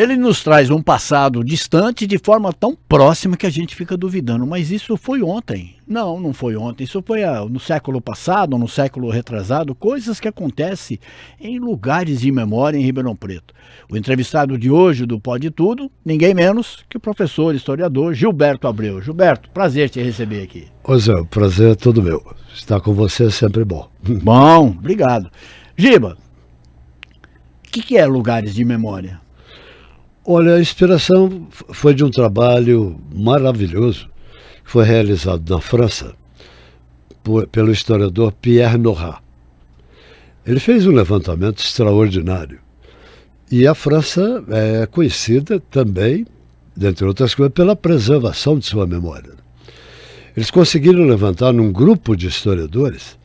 Ele nos traz um passado distante de forma tão próxima que a gente fica duvidando. Mas isso foi ontem. Não, não foi ontem. Isso foi no século passado, no século retrasado. Coisas que acontecem em lugares de memória em Ribeirão Preto. O entrevistado de hoje do Pode Tudo, ninguém menos que o professor historiador Gilberto Abreu. Gilberto, prazer te receber aqui. Ô Zé, o prazer é todo meu. Estar com você é sempre bom. Bom, obrigado. Giba, o que é lugares de memória? Olha, a inspiração foi de um trabalho maravilhoso que foi realizado na França pelo historiador Pierre Nora. Ele fez um levantamento extraordinário. E a França é conhecida também, dentre outras coisas, pela preservação de sua memória. Eles conseguiram levantar num grupo de historiadores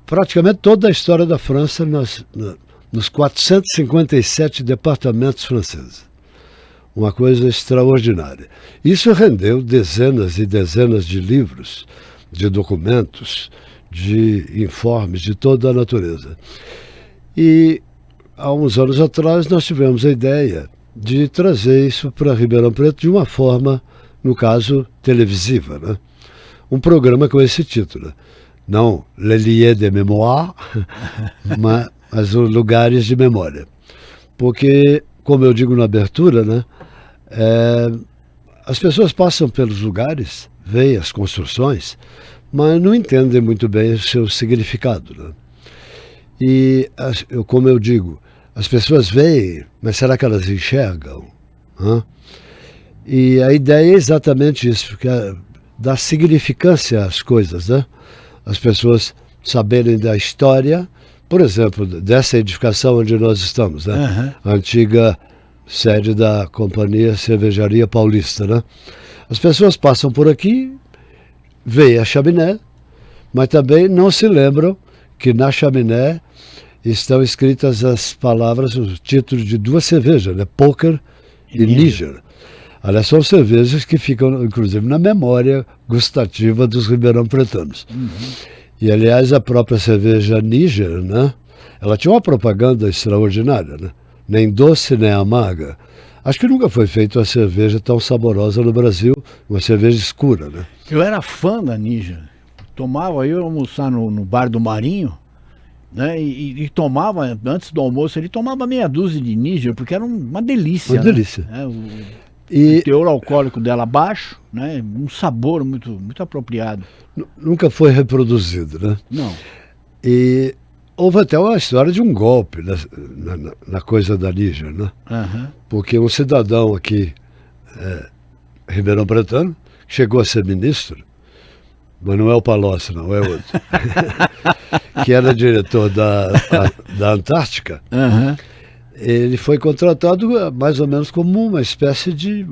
praticamente toda a história da França nos 457 departamentos franceses. Uma coisa extraordinária. Isso rendeu dezenas e dezenas de livros, de documentos, de informes de toda a natureza. E há uns anos atrás nós tivemos a ideia de trazer isso para Ribeirão Preto de uma forma, no caso, televisiva, né? Um programa com esse título. Não Le Lieu de Mémoire, mas os lugares de memória. Porque, como eu digo na abertura, né, as pessoas passam pelos lugares, veem as construções, mas não entendem muito bem o seu significado, né? E, como eu digo, as pessoas veem, mas será que elas enxergam? Hã? E a ideia é exatamente isso, porque dá significância às coisas, né? As pessoas saberem da história, por exemplo, dessa edificação onde nós estamos, né? Uhum. A antiga sede da Companhia Cervejaria Paulista, né? As pessoas passam por aqui, veem a chaminé, mas também não se lembram que na chaminé estão escritas as palavras, o título de duas cervejas, né? Poker e Níger. Aliás, são cervejas que ficam, inclusive, na memória gustativa dos ribeirão-pretanos. Uhum. E, aliás, a própria cerveja Níger, né? Ela tinha uma propaganda extraordinária, né? Nem doce, nem amarga. Acho que nunca foi feita uma cerveja tão saborosa no Brasil, uma cerveja escura, né? Eu era fã da Níger. Eu ia almoçar no bar do Marinho, né? E tomava, antes do almoço, ele tomava meia dúzia de Níger, porque era uma delícia. Uma delícia. Né? O teor alcoólico dela baixo, né? Um sabor muito, muito apropriado. Nunca foi reproduzido, né? Não. E houve até uma história de um golpe na coisa da Níger, né? Uhum. Porque um cidadão aqui, ribeirão-pretano, chegou a ser ministro, mas não é o Palocci, não, é outro, que era diretor da Antártica. Uhum. Ele foi contratado mais ou menos como uma espécie de...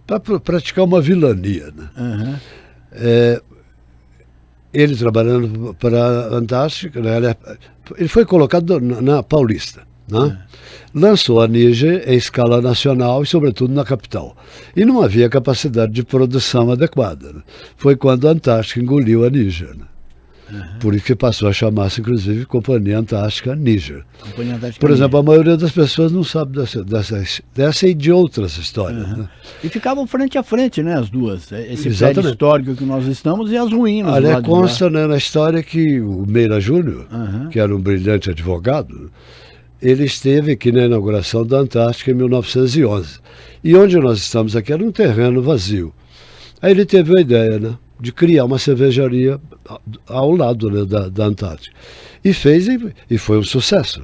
para praticar uma vilania, né? Uhum. Ele trabalhando para a Antártica, né? Ele foi colocado na Paulista, né? Uhum. Lançou a Níger em escala nacional e, sobretudo, na capital. E não havia capacidade de produção adequada, né? Foi quando a Antártica engoliu a Níger, né? Uhum. Por isso que passou a chamar-se, inclusive, Companhia Antártica Níger. Por exemplo, a maioria das pessoas não sabe dessa e de outras histórias. Uhum. Né? E ficavam frente a frente, né, as duas. Esse prédio histórico que nós estamos e as ruínas. Aliás, consta, né, na história que o Meira Júnior, que era um brilhante advogado, ele esteve aqui na inauguração da Antártica em 1911. E onde nós estamos aqui era um terreno vazio. Aí ele teve a ideia, né, de criar uma cervejaria ao lado, né, da Antártica. E fez, e foi um sucesso.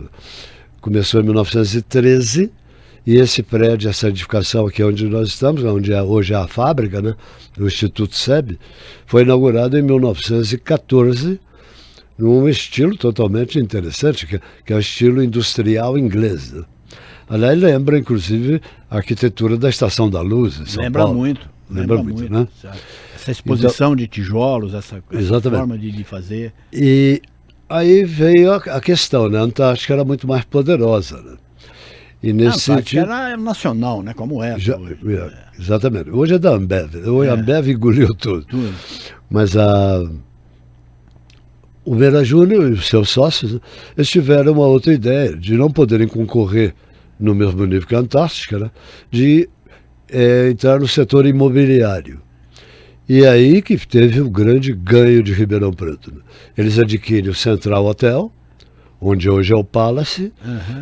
Começou em 1913, e esse prédio, essa edificação aqui onde nós estamos, onde hoje é a fábrica, né, do Instituto SEB, foi inaugurado em 1914, num estilo totalmente interessante, que é o estilo industrial inglês, né? Aliás, lembra, inclusive, a arquitetura da Estação da Luz, em São Paulo. Lembra muito, né? Essa exposição de tijolos, essa forma de fazer. E aí veio a questão, né? A Antártica era muito mais poderosa, né? E nesse sentido, era nacional, né? Como é hoje. Exatamente. Hoje é da Ambev. Hoje a Ambev engoliu tudo. Mas o Meira Júnior e os seus sócios, eles tiveram uma outra ideia, de não poderem concorrer no mesmo nível que a Antártica, né, de entrar no setor imobiliário. E aí que teve o grande ganho de Ribeirão Preto, né? Eles adquirem o Central Hotel, onde hoje é o Palace,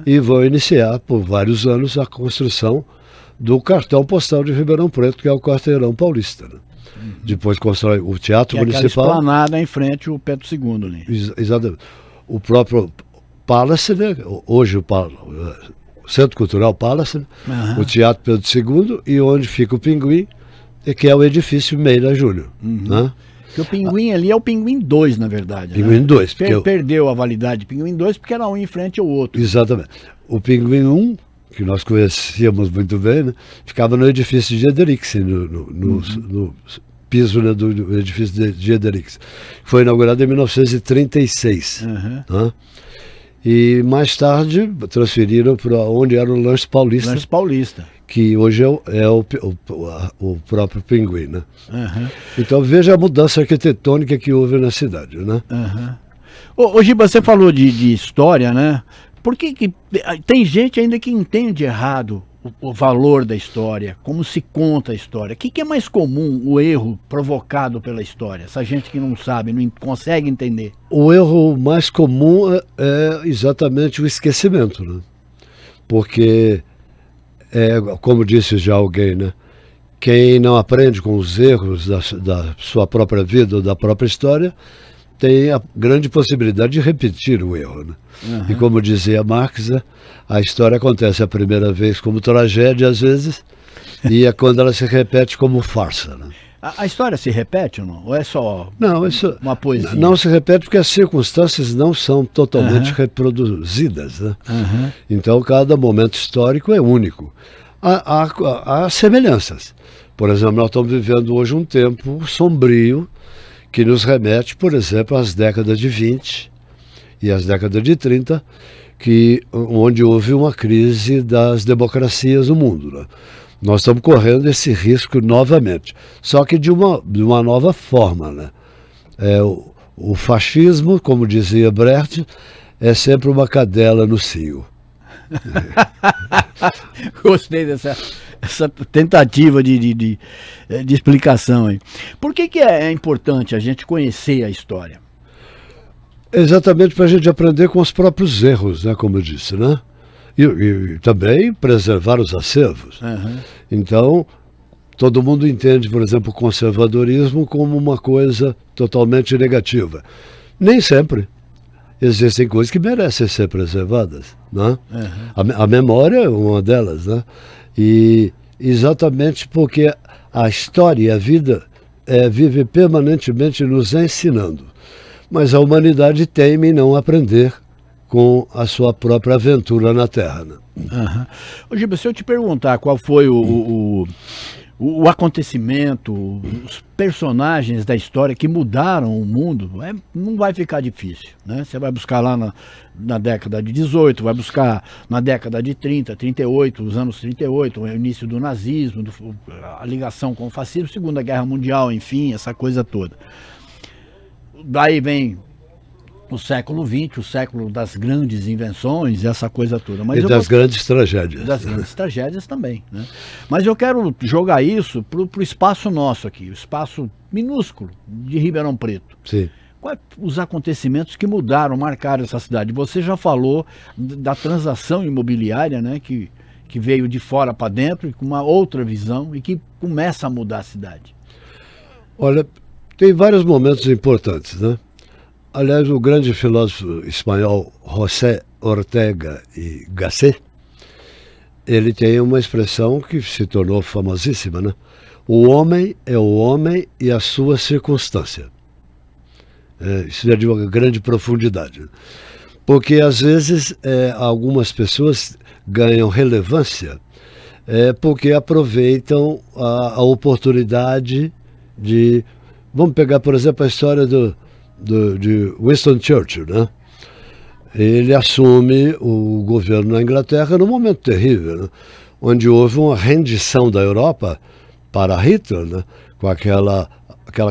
e vão iniciar por vários anos a construção do cartão postal de Ribeirão Preto, que é o Quarteirão Paulista, né? Depois constrói o Teatro Municipal. Aquela esplanada em frente ao Pedro II ali. Exatamente. O próprio Palace, né? Hoje o Centro Cultural Palace, né? O Teatro Pedro II, e onde fica o Pinguim, que é o edifício Meira Júnior. Né? Porque o Pinguim ali é o Pinguim 2, na verdade. Pinguim 2. Perdeu a validade de Pinguim 2 porque era um em frente ao outro. Exatamente. O Pinguim 1, que nós conhecíamos muito bem, né, ficava no edifício de Ederix, no piso, né, do edifício de Ederix. Foi inaugurado em 1936. Né? E mais tarde transferiram para onde era o Lanche Paulista. Lanche Paulista. Que hoje é o próprio Pinguim, né? Então veja a mudança arquitetônica que houve na cidade, né? Ô Giba, você falou de história, né? Por que tem gente ainda que entende errado o valor da história, como se conta a história? O que é mais comum, o erro provocado pela história? Essa gente que não sabe, não consegue entender. O erro mais comum é exatamente o esquecimento, né? Porque, como disse já alguém, né? Quem não aprende com os erros da sua própria vida ou da própria história tem a grande possibilidade de repetir o erro, né? E como dizia Marx, né, a história acontece a primeira vez como tragédia, às vezes, e é quando ela se repete como farsa, né? A história se repete ou não? Ou é só uma poesia? Não se repete porque as circunstâncias não são totalmente reproduzidas, né? Então cada momento histórico é único. Há semelhanças. Por exemplo, nós estamos vivendo hoje um tempo sombrio que nos remete, por exemplo, às décadas de 20 e às décadas de 30, onde houve uma crise das democracias no mundo, né? Nós estamos correndo esse risco novamente, só que de uma nova forma, né? O fascismo, como dizia Brecht, é sempre uma cadela no cio. Gostei dessa tentativa de explicação aí. Por que é importante a gente conhecer a história? Exatamente para a gente aprender com os próprios erros, né, como eu disse, né? E também preservar os acervos. Então, todo mundo entende, por exemplo, o conservadorismo como uma coisa totalmente negativa. Nem sempre. Existem coisas que merecem ser preservadas, né? A memória é uma delas, né? E exatamente porque a história e a vida vive permanentemente nos ensinando. Mas a humanidade teme em não aprender com a sua própria aventura na Terra, né? Ô Giba, se eu te perguntar qual foi o acontecimento, os personagens da história que mudaram o mundo, não vai ficar difícil, né? Você vai buscar lá na década de 18, vai buscar na década de 30, 38, os anos 38, o início do nazismo, a ligação com o fascismo, Segunda Guerra Mundial, enfim, essa coisa toda. Daí vem o século XX, o século das grandes invenções, essa coisa toda. Mas das grandes tragédias. Das grandes tragédias também, né? Mas eu quero jogar isso pro espaço nosso aqui, o espaço minúsculo de Ribeirão Preto. Sim. Quais os acontecimentos que marcaram essa cidade? Você já falou da transação imobiliária, né? Que veio de fora para dentro, e com uma outra visão, e que começa a mudar a cidade. Olha, tem vários momentos importantes, né? Aliás, o grande filósofo espanhol José Ortega y Gasset, ele tem uma expressão que se tornou famosíssima, né? O homem é o homem e a sua circunstância. Isso é de uma grande profundidade. Porque, às vezes, algumas pessoas ganham relevância porque aproveitam a oportunidade de... Vamos pegar, por exemplo, a história de Winston Churchill, né? Ele assume o governo na Inglaterra num momento terrível, né? Onde houve uma rendição da Europa para Hitler, né? Com aquela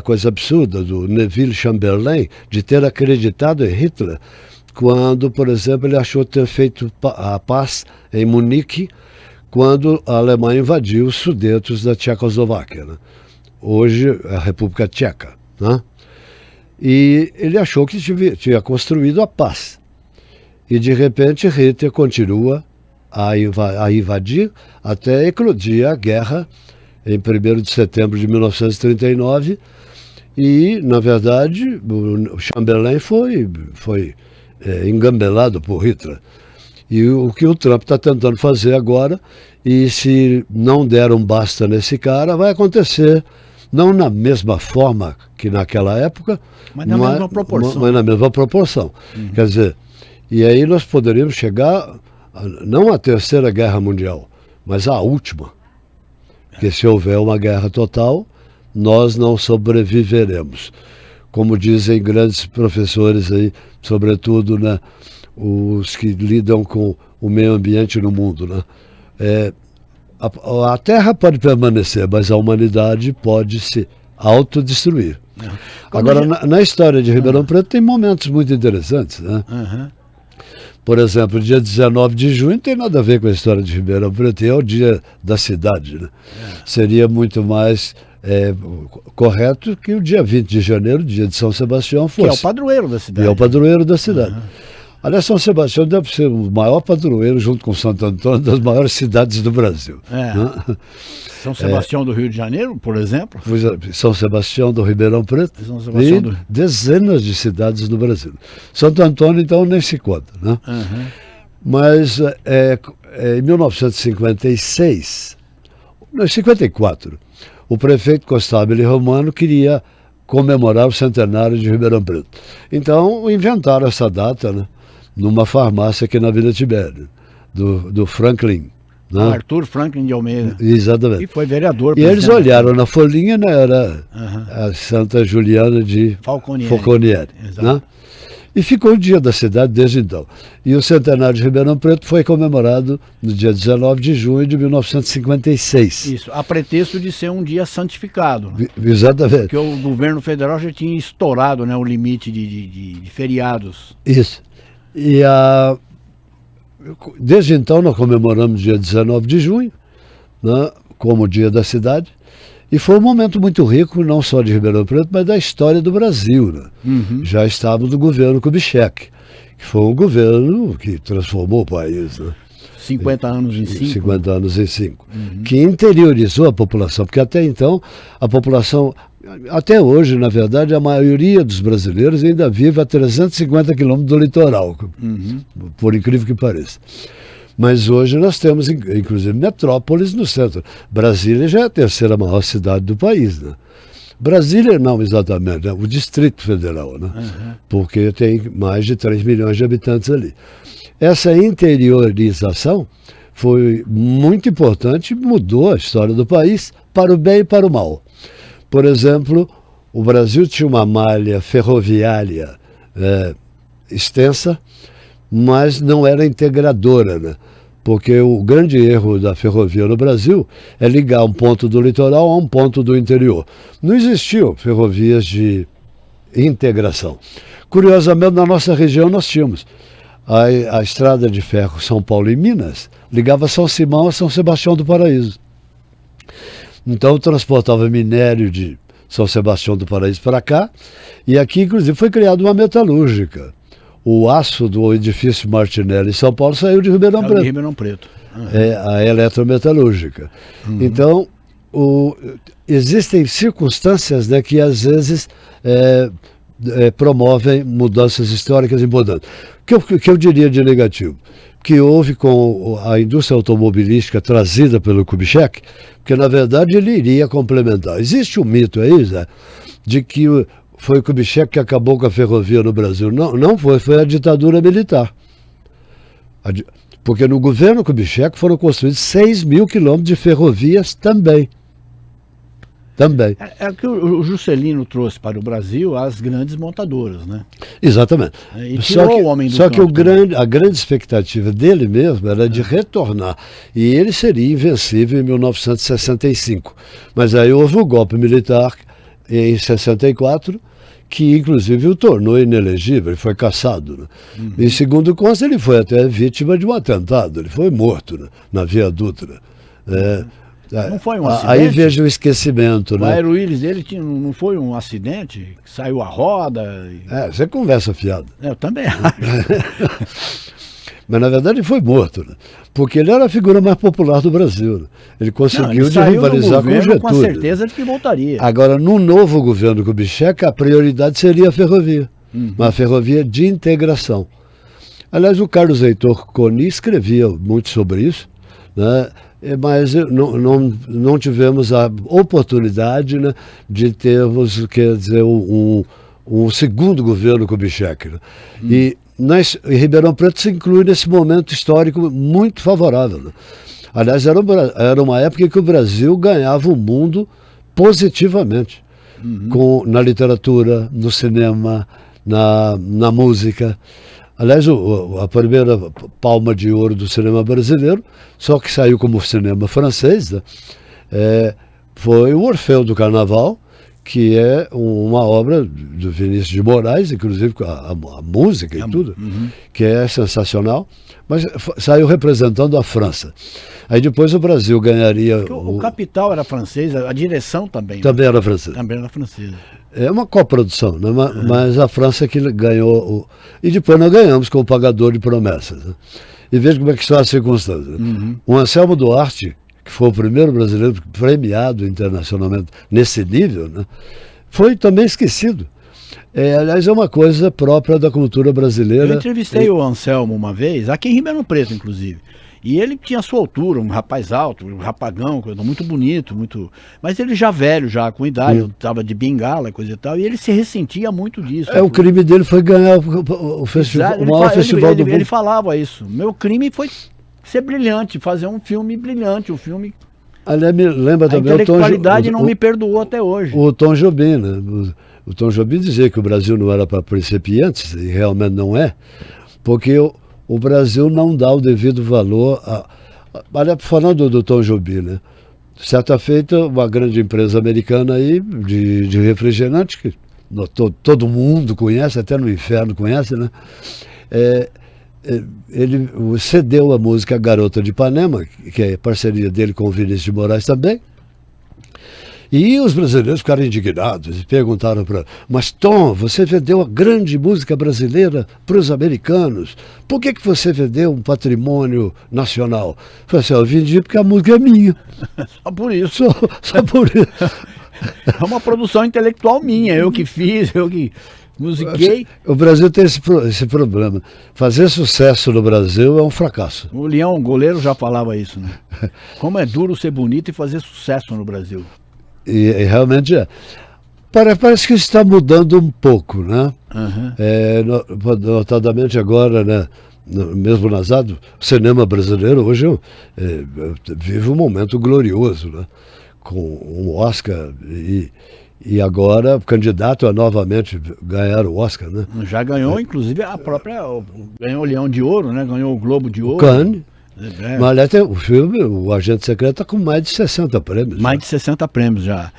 coisa absurda do Neville Chamberlain de ter acreditado em Hitler quando, por exemplo, ele achou ter feito a paz em Munique, quando a Alemanha invadiu os Sudetos da Tchecoslováquia, né? Hoje a República Tcheca, né? E ele achou que tinha construído a paz. E de repente Hitler continua a invadir até eclodir a guerra em 1º de setembro de 1939. E, na verdade, o Chamberlain foi engambelado por Hitler. E o que o Trump está tentando fazer agora, e se não der um basta nesse cara, vai acontecer, não na mesma forma que naquela época, mas na mesma proporção. Mas na mesma proporção. Quer dizer, e aí nós poderíamos chegar, não à Terceira Guerra Mundial, mas à última. Porque se houver uma guerra total, nós não sobreviveremos. Como dizem grandes professores aí, sobretudo, né, os que lidam com o meio ambiente no mundo, né? A Terra pode permanecer, mas a humanidade pode se autodestruir. Agora, na história de Ribeirão Preto tem momentos muito interessantes, né? Por exemplo, dia 19 de junho não tem nada a ver com a história de Ribeirão Preto, é o dia da cidade, né? Seria muito mais correto que o dia 20 de janeiro, dia de São Sebastião, fosse. Que é o padroeiro da cidade. É o padroeiro da cidade. Aliás, São Sebastião deve ser o maior padroeiro, junto com Santo Antônio, das maiores cidades do Brasil. Né? São Sebastião do Rio de Janeiro, por exemplo. São Sebastião do Ribeirão Preto e dezenas de cidades do Brasil. Santo Antônio, então, nem se conta. Né? Mas em 1956, não, 54, o prefeito Costabile Romano queria comemorar o centenário de Ribeirão Preto. Então, inventaram essa data, né, numa farmácia aqui na Vila Tibério, do Franklin. Né? Arthur Franklin de Almeida. Exatamente. E foi vereador. E eles olharam na folhinha, né, era a Santa Juliana de Falconieri. Né? E ficou o dia da cidade desde então. E o centenário de Ribeirão Preto foi comemorado no dia 19 de junho de 1956. Isso, a pretexto de ser um dia santificado. Né? Exatamente. Porque o governo federal já tinha estourado, né, o limite de feriados. Isso. E desde então nós comemoramos o dia 19 de junho, né, como o dia da cidade. E foi um momento muito rico, não só de Ribeirão Preto, mas da história do Brasil. Né? Já estávamos no governo Kubitschek, que foi um governo que transformou o país. Né? 50 anos em 5. 50 anos em 5. Que interiorizou a população, porque até então a população, até hoje, na verdade, a maioria dos brasileiros ainda vive a 350 quilômetros do litoral, por incrível que pareça. Mas hoje nós temos, inclusive, metrópoles no centro. Brasília já é a terceira maior cidade do país, né? Brasília não exatamente, né? O Distrito Federal, né? Porque tem mais de 3 milhões de habitantes ali. Essa interiorização foi muito importante e mudou a história do país para o bem e para o mal. Por exemplo, o Brasil tinha uma malha ferroviária extensa, mas não era integradora, né? Porque o grande erro da ferrovia no Brasil é ligar um ponto do litoral a um ponto do interior. Não existiam ferrovias de integração. Curiosamente, na nossa região nós tínhamos a estrada de ferro São Paulo e Minas, ligava São Simão a São Sebastião do Paraíso. Então transportava minério de São Sebastião do Paraíso para cá, e aqui inclusive foi criada uma metalúrgica. O aço do edifício Martinelli em São Paulo saiu de Ribeirão Preto. De Ribeirão Preto. É a eletrometalúrgica. Então, existem circunstâncias, né, que às vezes promovem mudanças históricas importantes. O que eu diria de negativo? Que houve com a indústria automobilística trazida pelo Kubitschek, porque na verdade ele iria complementar. Existe um mito aí, Zé, de que foi o Kubitschek que acabou com a ferrovia no Brasil. Não foi a ditadura militar. Porque no governo Kubitschek foram construídos 6 mil quilômetros de ferrovias também. É que o Juscelino trouxe para o Brasil as grandes montadoras, né? Exatamente. E tirou o homem do Só que campo, a grande expectativa dele mesmo era de retornar. E ele seria invencível em 1965. Mas aí houve o golpe militar, em 64, que inclusive o tornou inelegível, ele foi cassado. Né? Em segundo consta, ele foi até vítima de um atentado, ele foi morto, né, na Via Dutra. Não foi um acidente? Aí veja o esquecimento. O Né? Aeroíris dele não foi um acidente? Saiu a roda? Você conversa fiado. Eu também acho. Mas na verdade ele foi morto, né? Porque ele era a figura mais popular do Brasil. Né? Ele conseguiu rivalizar com o Getúlio. Com a certeza de que voltaria. Agora, no novo governo Kubitschek, a prioridade seria a ferrovia. Uma ferrovia de integração. Aliás, o Carlos Heitor Coni escrevia muito sobre isso, né? Mas não tivemos a oportunidade, né, de termos, quer dizer, um segundo governo Kubitschek. Né? E Ribeirão Preto se inclui nesse momento histórico muito favorável. Né? Aliás, era uma época em que o Brasil ganhava o mundo positivamente, na literatura, no cinema, na música. Aliás, a primeira palma de ouro do cinema brasileiro, só que saiu como cinema francês, né? Foi o Orfeu do Carnaval, que é uma obra do Vinícius de Moraes, inclusive a música e tudo, que é sensacional, mas saiu representando a França. Aí depois o Brasil ganharia... O Capital era francês, a direção também. Também era francesa. Também era francesa. É uma coprodução, né? Mas a França que ganhou... E depois nós ganhamos com o Pagador de Promessas. Né? E veja como é que são as circunstâncias. O Anselmo Duarte, que foi o primeiro brasileiro premiado internacionalmente nesse nível, né, foi também esquecido. Aliás, é uma coisa própria da cultura brasileira. Eu entrevistei o Anselmo uma vez, aqui em Ribeirão Preto, inclusive. E ele tinha a sua altura, um rapaz alto, um rapagão, coisa muito bonito, muito... Mas ele já velho, já com idade, eu estava de bengala, coisa e tal, e ele se ressentia muito disso. O crime dele foi ganhar o maior festival do mundo. Ele falava isso. Meu crime foi ser brilhante, fazer um filme brilhante, um filme... Aliás, me lembra também a intelectualidade não me perdoou até hoje. O Tom Jobim, né? O Tom Jobim dizia que o Brasil não era para principiantes, e realmente não é, porque o Brasil não dá o devido valor Olha, falando do Tom Jobim, né? Certa feita, uma grande empresa americana aí, de refrigerante, que todo mundo conhece, até no inferno conhece, né? Ele cedeu a música Garota de Ipanema, que é parceria dele com o Vinícius de Moraes também. E os brasileiros ficaram indignados e perguntaram para mas Tom, você vendeu a grande música brasileira para os americanos, por que você vendeu um patrimônio nacional? Eu falei assim, eu vendi porque a música é minha. Só por isso. Só por isso. É uma produção intelectual minha, eu que fiz, eu que musiquei. O Brasil tem esse problema. Fazer sucesso no Brasil é um fracasso. O Leão, goleiro, já falava isso, né? Como é duro ser bonito e fazer sucesso no Brasil. E realmente é. Parece que está mudando um pouco, né? Notadamente agora, né? Mesmo nasado, o cinema brasileiro hoje vive um momento glorioso, né? Com um Oscar e agora candidato a novamente ganhar o Oscar, né? Já ganhou, inclusive, ganhou o Leão de Ouro, né? Ganhou o Globo de Ouro. Cannes. Mas aliás, o filme, o Agente Secreto, está com mais de 60 prêmios. Mais de 60 prêmios já.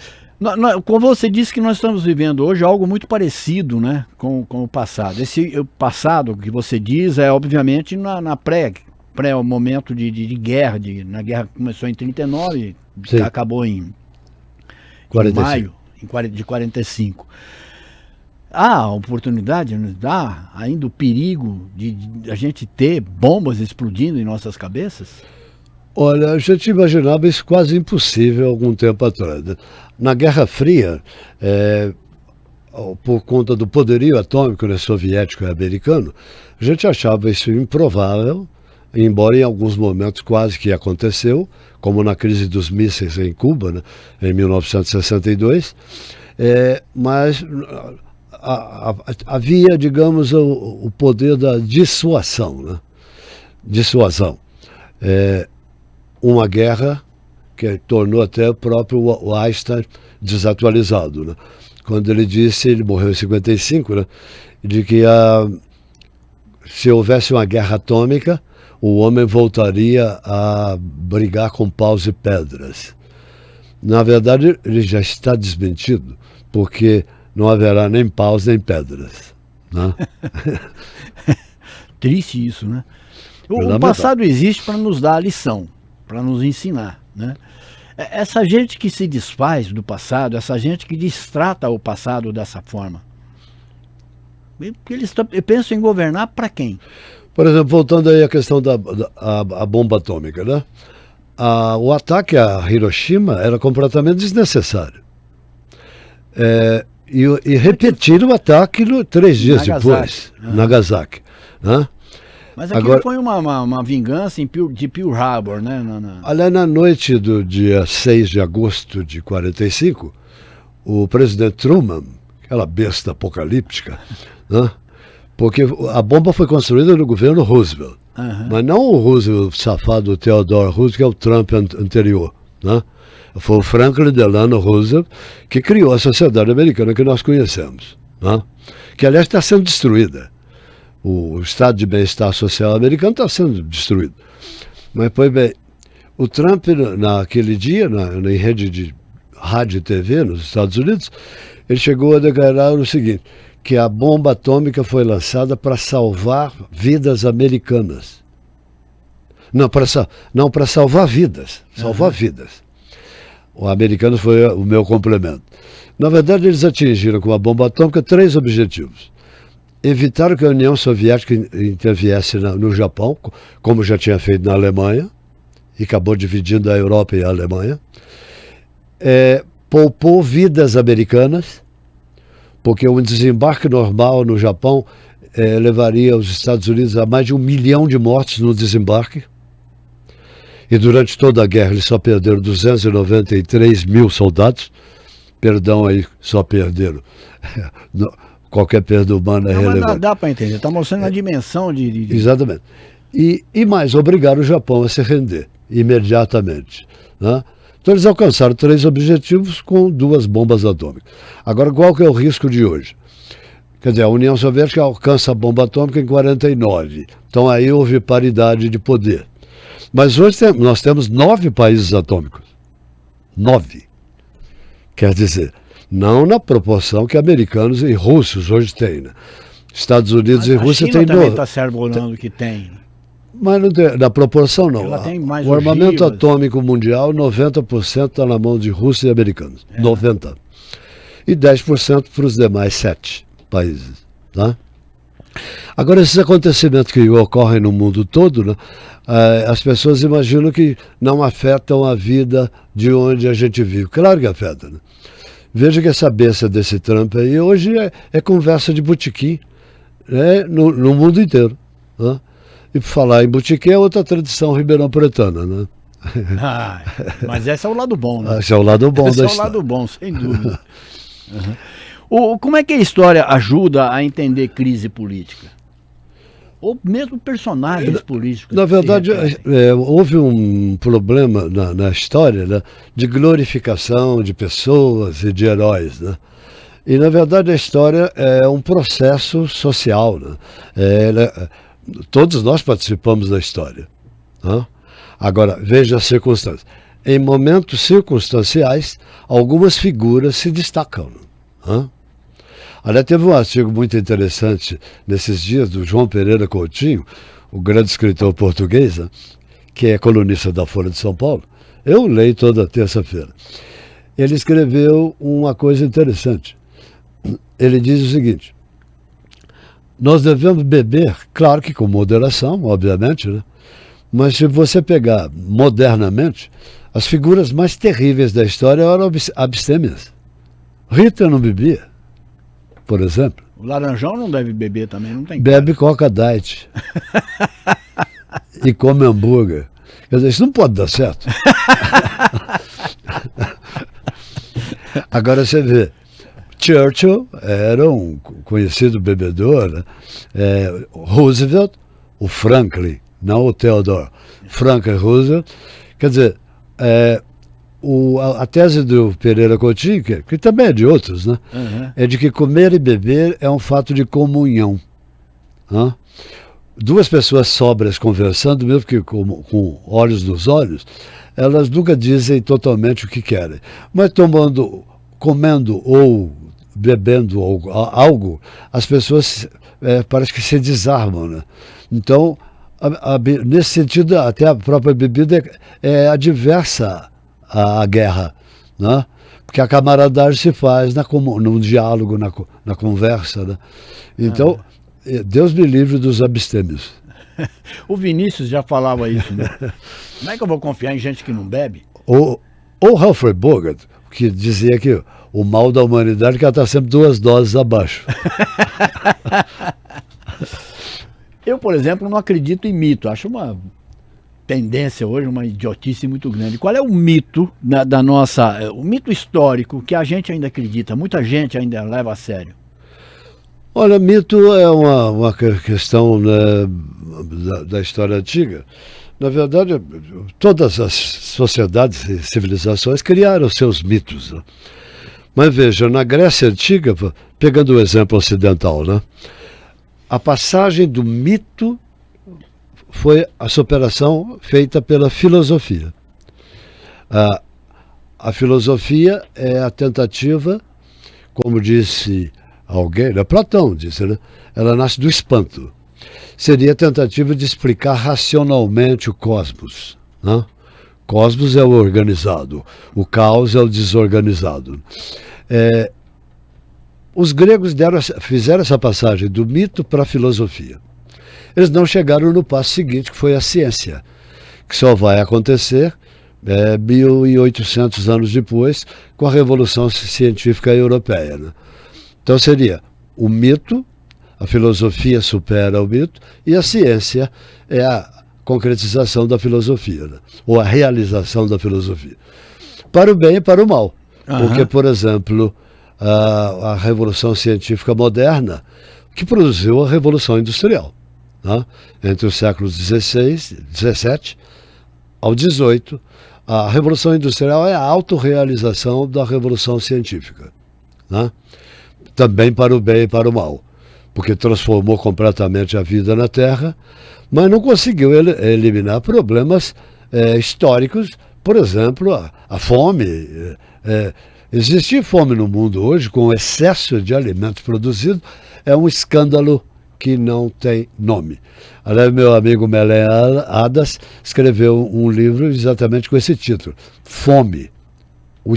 Como você disse que nós estamos vivendo hoje algo muito parecido, né, com o passado. Esse passado que você diz é obviamente na momento de guerra, na guerra que começou em 39, acabou em 45. Maio de 45. Há a oportunidade, há ainda o perigo de a gente ter bombas explodindo em nossas cabeças? Olha, a gente imaginava isso quase impossível algum tempo atrás. Né? Na Guerra Fria, por conta do poderio atômico, né, soviético e americano, a gente achava isso improvável, embora em alguns momentos quase que aconteceu, como na crise dos mísseis em Cuba, né, em 1962, mas havia, digamos, o poder da dissuasão, né? Dissuasão. Uma guerra que tornou até o próprio Einstein desatualizado, né? Quando ele disse, ele morreu em 55, né? De que se houvesse uma guerra atômica, o homem voltaria a brigar com paus e pedras. Na verdade, ele já está desmentido, porque não haverá nem paus nem pedras. Né? Triste isso, né? O passado existe para nos dar a lição, para nos ensinar, né? Essa gente que se desfaz do passado, essa gente que destrata o passado dessa forma, eles pensam em governar para quem? Por exemplo, voltando aí à questão da bomba atômica, né? O ataque a Hiroshima era completamente desnecessário. E repetiram o ataque 3 dias depois, Nagasaki. Né? Mas aquilo foi uma vingança de Pearl Harbor, né? Aliás, na noite do dia 6 de agosto de 1945, o presidente Truman, aquela besta apocalíptica, né? Porque a bomba foi construída no governo Roosevelt, mas não o Roosevelt safado Theodore Roosevelt, que é o Trump anterior, né? Foi o Franklin Delano Roosevelt que criou a sociedade americana que nós conhecemos, né? Que aliás está sendo destruída. O estado de bem-estar social americano está sendo destruído. Mas, pois bem, o Trump, naquele dia, em rede de rádio e TV nos Estados Unidos, ele chegou a declarar o seguinte, que a bomba atômica foi lançada para salvar vidas americanas. Não, para salvar vidas. Salvar vidas. O americano foi o meu complemento. Na verdade, eles atingiram com a bomba atômica 3 objetivos. Evitaram que a União Soviética interviesse no Japão, como já tinha feito na Alemanha, e acabou dividindo a Europa e a Alemanha. Poupou vidas americanas, porque um desembarque normal no Japão levaria os Estados Unidos a mais de 1 milhão de mortes no desembarque. E durante toda a guerra eles só perderam 293 mil soldados. Perdão aí, só perderam. Qualquer perda humana é relevante. Mas dá para entender, está mostrando a dimensão de... Exatamente. E mais, obrigaram o Japão a se render imediatamente. Né? Então eles alcançaram 3 objetivos com 2 bombas atômicas. Agora, qual que é o risco de hoje? Quer dizer, a União Soviética alcança a bomba atômica em 49. Então aí houve paridade de poder. Mas hoje nós temos 9 países atômicos. 9. Quer dizer, não na proporção que americanos e russos hoje têm. Né? Estados Unidos e Rússia têm 9. A China também está se arborando que tem. Mas não tem, na proporção não. Ela tem mais o armamento atômico mundial, 90% está na mão de russos e americanos. 90%. E 10% para os demais 7 países. Tá? Agora, esses acontecimentos que ocorrem no mundo todo, né, as pessoas imaginam que não afetam a vida de onde a gente vive. Claro que afeta. Né? Veja que essa besta desse Trump aí hoje é conversa de botequim, né, no mundo inteiro. Né? E por falar em botequim é outra tradição ribeirão-pretana, né? Mas esse é o lado bom, né? Esse é o lado bom esse da história. Esse é o lado bom, sem dúvida. Como é que a história ajuda a entender crise política? Ou mesmo personagens políticos? Na verdade, houve um problema na história, né, de glorificação de pessoas e de heróis, né? E, na verdade, a história é um processo social, né? Todos nós participamos da história. Né? Agora, veja as circunstâncias. Em momentos circunstanciais, algumas figuras se destacam. Né? Aliás, teve um artigo muito interessante nesses dias do João Pereira Coutinho, o grande escritor português, né, que é colunista da Folha de São Paulo. Eu leio toda terça-feira. Ele escreveu uma coisa interessante. Ele diz o seguinte: nós devemos beber, claro que com moderação, obviamente, né? Mas se você pegar modernamente, as figuras mais terríveis da história eram abstêmias. Hitler não bebia, por exemplo. O Laranjão não deve beber também, não tem. Bebe Coca Diet. E come hambúrguer. Quer dizer, isso não pode dar certo. Agora você vê, Churchill era um conhecido bebedor, né? Roosevelt, o Franklin, não o Theodore, Franklin Roosevelt. Quer dizer, a tese do Pereira Coutinho, que também é de outros, né? É de que comer e beber é um fato de comunhão. Né? 2 pessoas sóbrias conversando, mesmo que com olhos nos olhos, elas nunca dizem totalmente o que querem. Mas comendo ou bebendo algo, as pessoas parece que se desarmam, né? Então, nesse sentido, até a própria bebida é adversa à guerra, né? Porque a camaradagem se faz no diálogo, na conversa, né? Então, Deus me livre dos abstêmios. O Vinícius já falava isso, né? Como é que eu vou confiar em gente que não bebe? O Humphrey Bogart, que dizia que o mal da humanidade é que ela está sempre 2 doses abaixo. Eu, por exemplo, não acredito em mito. Acho uma tendência hoje, uma idiotice muito grande. Qual é o mito o mito histórico que a gente ainda acredita, muita gente ainda leva a sério? Olha, mito é uma questão, né, da história antiga. Na verdade, todas as sociedades e civilizações criaram seus mitos, né? Mas veja, na Grécia Antiga, pegando o exemplo ocidental, né, a passagem do mito foi a superação feita pela filosofia. A filosofia é a tentativa, como disse alguém, né, Platão disse, né, ela nasce do espanto. Seria a tentativa de explicar racionalmente o cosmos, né? Cosmos é o organizado, o caos é o desorganizado. Os gregos fizeram essa passagem do mito para a filosofia. Eles não chegaram no passo seguinte, que foi a ciência, que só vai acontecer 1800 anos depois, com a Revolução Científica Europeia, né? Então seria o mito, a filosofia supera o mito, e a ciência é a concretização da filosofia, né? Ou a realização da filosofia. Para o bem e para o mal. Porque, por exemplo, a Revolução Científica Moderna, que produziu a Revolução Industrial, né? Entre os séculos XVI, XVII ao XVIII, a Revolução Industrial é a autorrealização da Revolução Científica, né? Também para o bem e para o mal, porque transformou completamente a vida na Terra, mas não conseguiu eliminar problemas históricos, por exemplo, a fome. Existir fome no mundo hoje, com excesso de alimentos produzidos, é um escândalo que não tem nome. Aliás, meu amigo Melen Adas escreveu um livro exatamente com esse título, Fome, o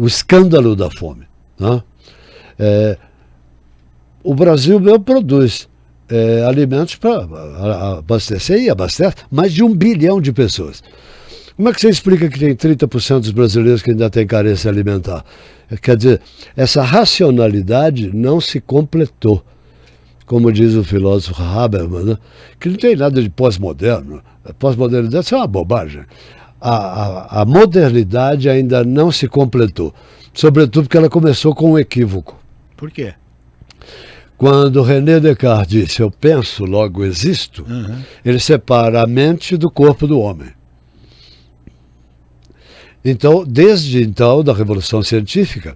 escândalo da fome, né? O Brasil mesmo produz alimentos para abastecer, e abastece mais de 1 bilhão de pessoas. Como é que você explica que tem 30% dos brasileiros que ainda têm carência alimentar? Quer dizer, essa racionalidade não se completou. Como diz o filósofo Habermas, né, que não tem nada de pós-moderno. A pós-modernidade é uma bobagem. A modernidade ainda não se completou, sobretudo porque ela começou com um equívoco. Por quê? Quando René Descartes disse, eu penso, logo existo, ele separa a mente do corpo do homem. Então, desde então, da Revolução Científica,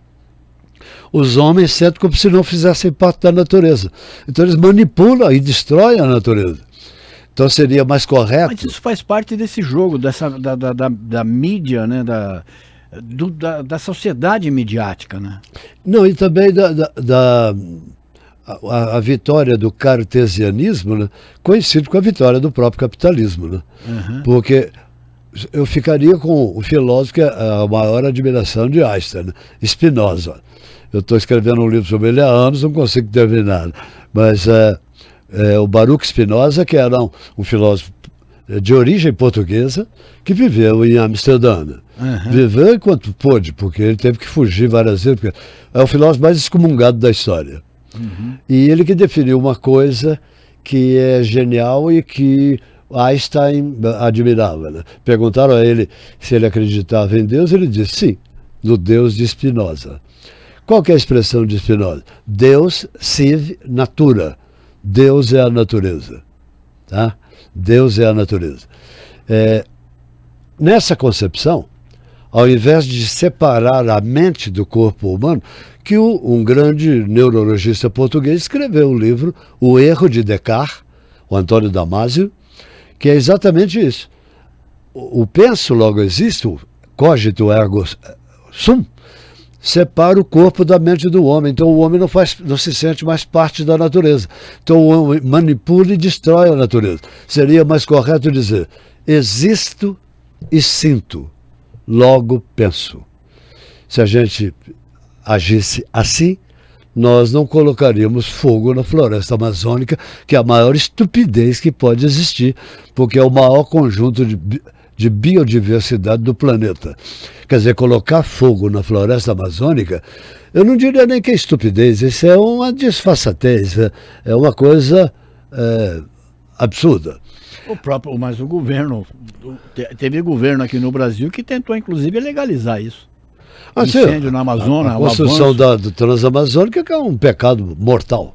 os homens sentem como se não fizessem parte da natureza. Então eles manipulam e destroem a natureza. Então seria mais correto... Mas isso faz parte desse jogo, da mídia, né? Da sociedade midiática, né? Não, e também a vitória do cartesianismo, né, coincide com a vitória do próprio capitalismo, né? Porque eu ficaria com o filósofo que é a maior admiração de Einstein, né? Spinoza. Eu estou escrevendo um livro sobre ele há anos, não consigo terminar. Mas o Baruch Spinoza, que era um filósofo de origem portuguesa, que viveu em Amsterdã. Viveu enquanto pôde, porque ele teve que fugir várias vezes, porque é o filósofo mais excomungado da história. E ele que definiu uma coisa que é genial e que Einstein admirava, né? Perguntaram a ele se ele acreditava em Deus, ele disse sim, no Deus de Spinoza. Qual que é a expressão de Spinoza? Deus sive natura. Deus é a natureza. Tá? Deus é a natureza. Nessa concepção, ao invés de separar a mente do corpo humano, que um grande neurologista português escreveu um livro, O Erro de Descartes, o Antônio Damasio, que é exatamente isso. O penso logo existo, cogito ergo sum, separa o corpo da mente do homem. Então o homem não se sente mais parte da natureza. Então o homem manipula e destrói a natureza. Seria mais correto dizer: existo e sinto, logo penso. Se a gente agisse assim, nós não colocaríamos fogo na floresta amazônica, que é a maior estupidez que pode existir, porque é o maior conjunto de biodiversidade do planeta. Quer dizer, colocar fogo na floresta amazônica, eu não diria nem que é estupidez, isso é uma disfarçatez, é uma coisa absurda. Mas o governo, teve governo aqui no Brasil que tentou inclusive legalizar isso. Incêndio na Amazônia. A construção do Transamazônica, que é um pecado mortal.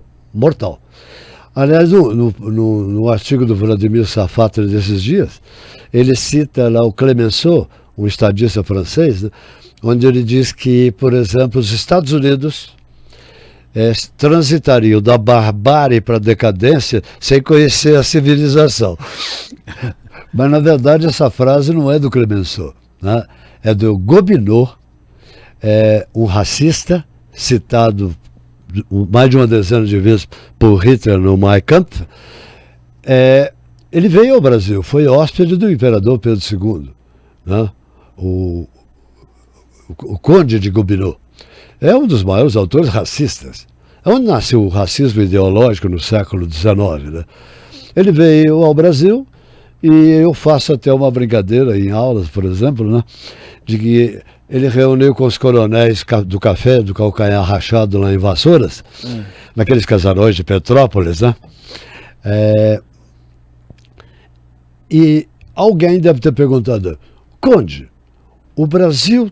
Aliás, no artigo do Vladimir Safatli desses dias, ele cita lá o Clemenceau, um estadista francês, né, onde ele diz que, por exemplo, os Estados Unidos transitariam da barbárie para a decadência sem conhecer a civilização. Mas, na verdade, essa frase não é do Clemenceau, né? É do Gobineau, um racista, citado mais de uma dezena de vezes por Hitler no Mein Kampf. Ele veio ao Brasil, foi hóspede do imperador Pedro II, né? O Conde de Gobineau. É um dos maiores autores racistas. É onde nasceu o racismo ideológico no século XIX, né? Ele veio ao Brasil e eu faço até uma brincadeira em aulas, por exemplo, né, de que ele reuniu com os coronéis do café, do calcanhar rachado lá em Vassouras, naqueles casarões de Petrópolis, né? E alguém deve ter perguntado: Conde, o Brasil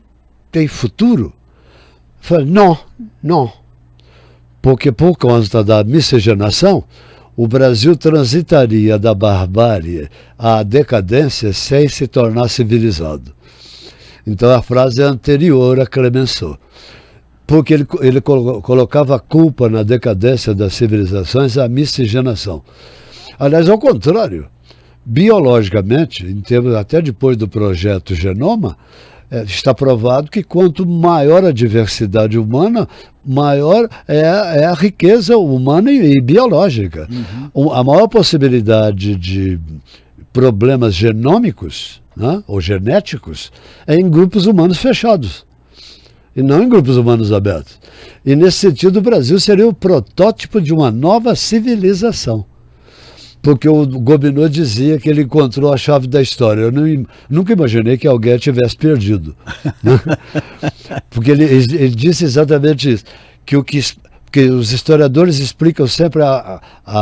tem futuro? Eu falei: não. Porque por conta da miscigenação, o Brasil transitaria da barbárie à decadência sem se tornar civilizado. Então a frase é anterior a Clemenceau. Porque ele colocava a culpa na decadência das civilizações à miscigenação. Aliás, ao contrário, biologicamente, em termos, até depois do projeto Genoma, está provado que quanto maior a diversidade humana, maior é a riqueza humana e biológica. A maior possibilidade de problemas genômicos, né, ou genéticos, é em grupos humanos fechados, e não em grupos humanos abertos. E nesse sentido, o Brasil seria o protótipo de uma nova civilização. Porque o Gobineau dizia que ele encontrou a chave da história. Eu nunca imaginei que alguém a tivesse perdido. Porque ele disse exatamente isso, que os historiadores explicam sempre a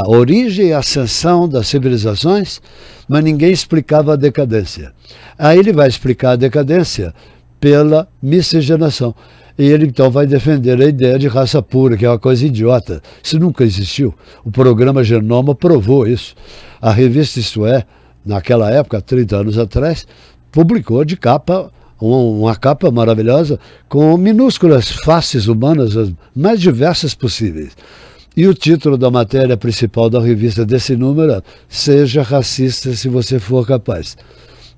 origem e a ascensão das civilizações, mas ninguém explicava a decadência. Aí ele vai explicar a decadência pela miscigenação. E ele então vai defender a ideia de raça pura, que é uma coisa idiota. Isso nunca existiu. O programa Genoma provou isso. A revista Isto É, naquela época, 30 anos atrás, publicou de capa, uma capa maravilhosa, com minúsculas faces humanas, as mais diversas possíveis. E o título da matéria principal da revista desse número é: Seja racista se você for capaz.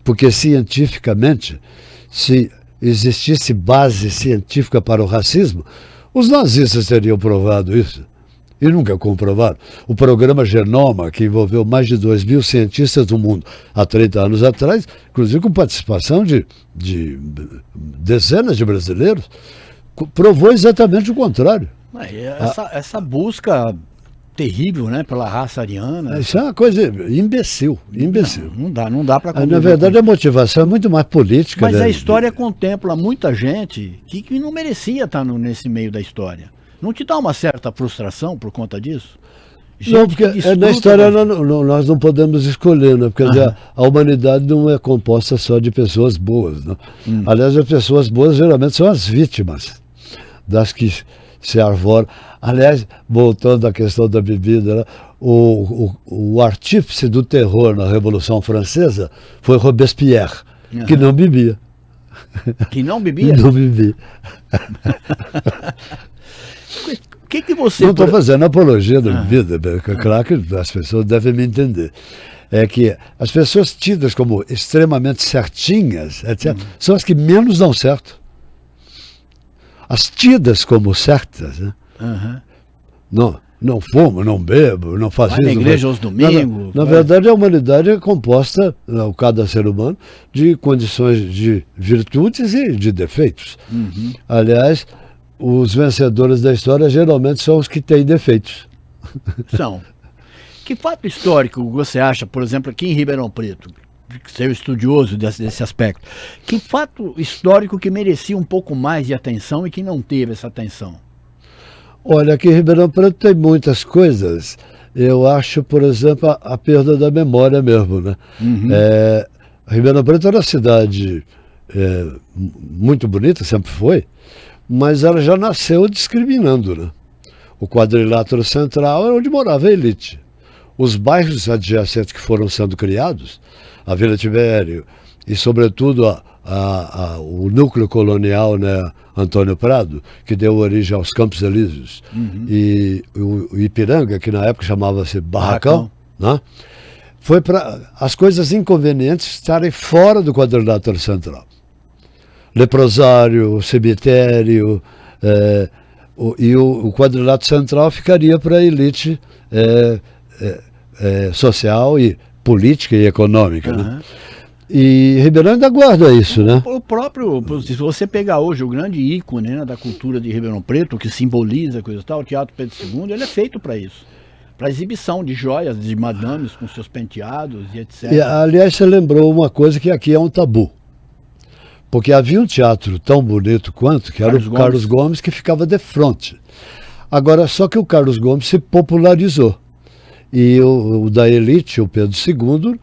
Porque cientificamente, se existisse base científica para o racismo, os nazistas teriam provado isso. E nunca comprovaram. O programa Genoma, que envolveu mais de 2.000 cientistas do mundo há 30 anos atrás, inclusive com participação de dezenas de brasileiros, provou exatamente o contrário. Essa busca terrível, né, pela raça ariana. Isso é uma coisa imbecil. Não dá para. Na verdade, a motivação é muito mais política. Mas, né, a história contempla muita gente que não merecia estar nesse meio da história. Não te dá uma certa frustração por conta disso? Não, porque na história nós não podemos escolher, né? Porque a humanidade não é composta só de pessoas boas, né? Aliás, as pessoas boas geralmente são as vítimas das que se arvoram. Aliás, voltando à questão da bebida, né? O artífice do terror na Revolução Francesa foi Robespierre, que não bebia. Que não bebia? Não bebia. Que você... Não estou fazendo apologia da bebida, claro que as pessoas devem me entender. É que as pessoas tidas como extremamente certinhas, etc., são as que menos dão certo. as tidas como certas, né? Não fumo, não bebo, não faço Vai isso. na igreja aos domingos. Na verdade, a humanidade é composta, cada ser humano, de condições de virtudes e de defeitos. Aliás, os vencedores da história geralmente são os que têm defeitos. São. Que fato histórico você acha, por exemplo, aqui em Ribeirão Preto, ser estudioso desse aspecto, que fato histórico que merecia um pouco mais de atenção e que não teve essa atenção? Olha, aqui em Ribeirão Preto tem muitas coisas. Eu acho, por exemplo, a perda da memória mesmo, né? Ribeirão Preto era uma cidade muito bonita, sempre foi, mas ela já nasceu discriminando, né? O quadrilátero central era onde morava a elite. Os bairros adjacentes que foram sendo criados, a Vila Tibério e, sobretudo, o núcleo colonial, né, Antônio Prado, que deu origem aos Campos Elíseos, e o Ipiranga, que na época chamava-se Barracão, né, foi para as coisas inconvenientes estarem fora do quadrilátero central. Leprosário, cemitério, e o quadrilátero central ficaria para a elite social e política e econômica, né? E Ribeirão ainda guarda isso, né? O próprio, se você pegar hoje o grande ícone, né, da cultura de Ribeirão Preto, que simboliza coisa e tal, o Teatro Pedro II, ele é feito para isso. Para exibição de joias, de madames com seus penteados e etc. E, aliás, você lembrou uma coisa que aqui é um tabu. Porque havia um teatro tão bonito quanto, que era o Carlos Gomes, que ficava de frente. Agora, só que o Carlos Gomes se popularizou. E o da elite, o Pedro II,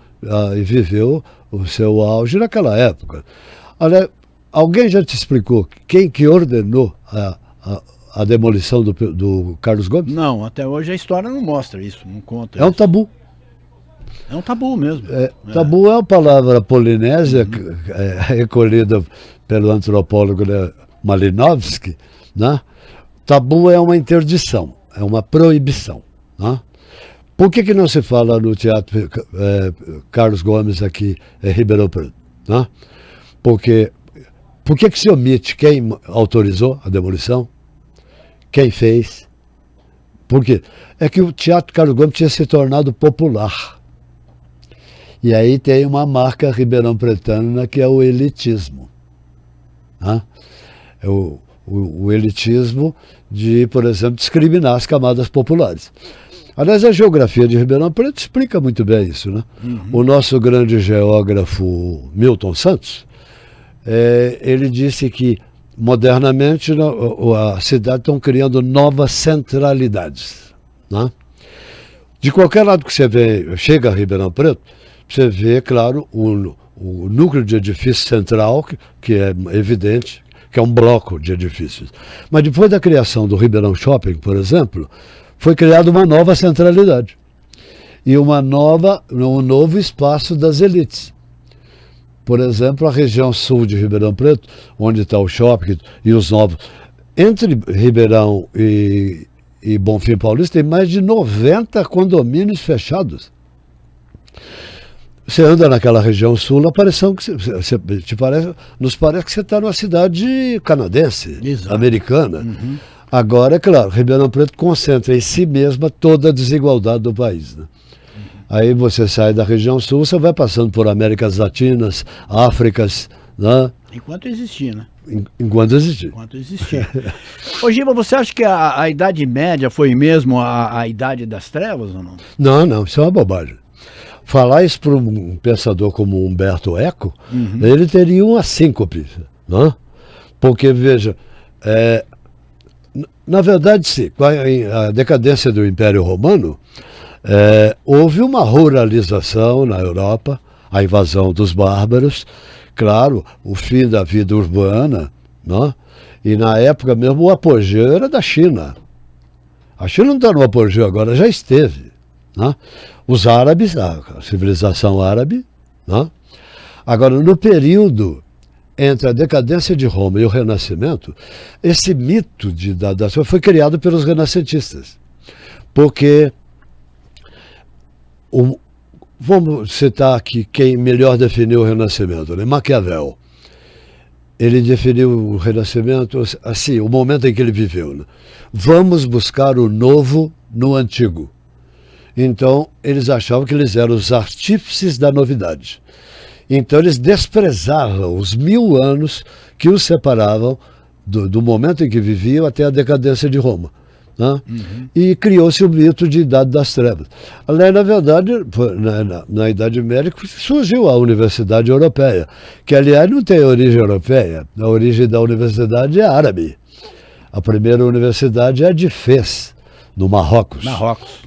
viveu o seu auge naquela época. Olha, alguém já te explicou quem que ordenou a demolição do Carlos Gomes? Não, até hoje a história não mostra isso, não conta. É um tabu. É um tabu mesmo. Tabu é uma palavra polinésia recolhida pelo antropólogo Malinowski, né? Tabu é uma interdição, é uma proibição, né? Por que não se fala no Teatro Carlos Gomes aqui em Ribeirão Preto? Né? Por que se omite quem autorizou a demolição? Quem fez? Por quê? É que o Teatro Carlos Gomes tinha se tornado popular. E aí tem uma marca ribeirão-pretana que é o elitismo. Né? É o elitismo de, por exemplo, discriminar as camadas populares. Aliás, a geografia de Ribeirão Preto explica muito bem isso, né? O nosso grande geógrafo Milton Santos, ele disse que, modernamente, a cidade estão criando novas centralidades, né? De qualquer lado que você chega a Ribeirão Preto, você vê, claro, o núcleo de edifício central, que é evidente, que é um bloco de edifícios. Mas depois da criação do Ribeirão Shopping, por exemplo, foi criada uma nova centralidade e um novo espaço das elites. Por exemplo, a região sul de Ribeirão Preto, onde está o shopping e os novos. Entre Ribeirão e Bonfim Paulista tem mais de 90 condomínios fechados. Você anda naquela região sul, nos parece que você está numa cidade canadense, americana. Agora, é claro, Ribeirão Preto concentra em si mesma toda a desigualdade do país, né? Aí você sai da região sul, você vai passando por Américas Latinas, Áfricas, né? Enquanto existir, né? Enquanto existir. Ô Giba, você acha que a Idade Média foi mesmo a Idade das Trevas ou não? Não, isso é uma bobagem. Falar isso para um pensador como Humberto Eco, ele teria uma síncope, né? Porque, veja, na verdade, sim, com a decadência do Império Romano, houve uma ruralização na Europa, a invasão dos bárbaros, claro, o fim da vida urbana, né? E na época mesmo o apogeu era da China. A China não está no apogeu agora, já esteve, né? Os árabes, a civilização árabe, né? Agora, no período entre a decadência de Roma e o Renascimento, esse mito da foi criado pelos renascentistas. Porque, vamos citar aqui quem melhor definiu o Renascimento, né? Maquiavel. ele definiu o Renascimento assim, o momento em que ele viveu. Né? Vamos buscar o novo no antigo. Então, eles achavam que eles eram os artífices da novidade. Então, eles desprezavam os 1000 anos que os separavam do momento em que viviam até a decadência de Roma. Né? E criou-se o mito de Idade das Trevas. Ali, na verdade, na Idade Média surgiu a Universidade Europeia, que, aliás, não tem origem europeia. A origem da universidade é árabe. A primeira universidade é de Fez, no Marrocos.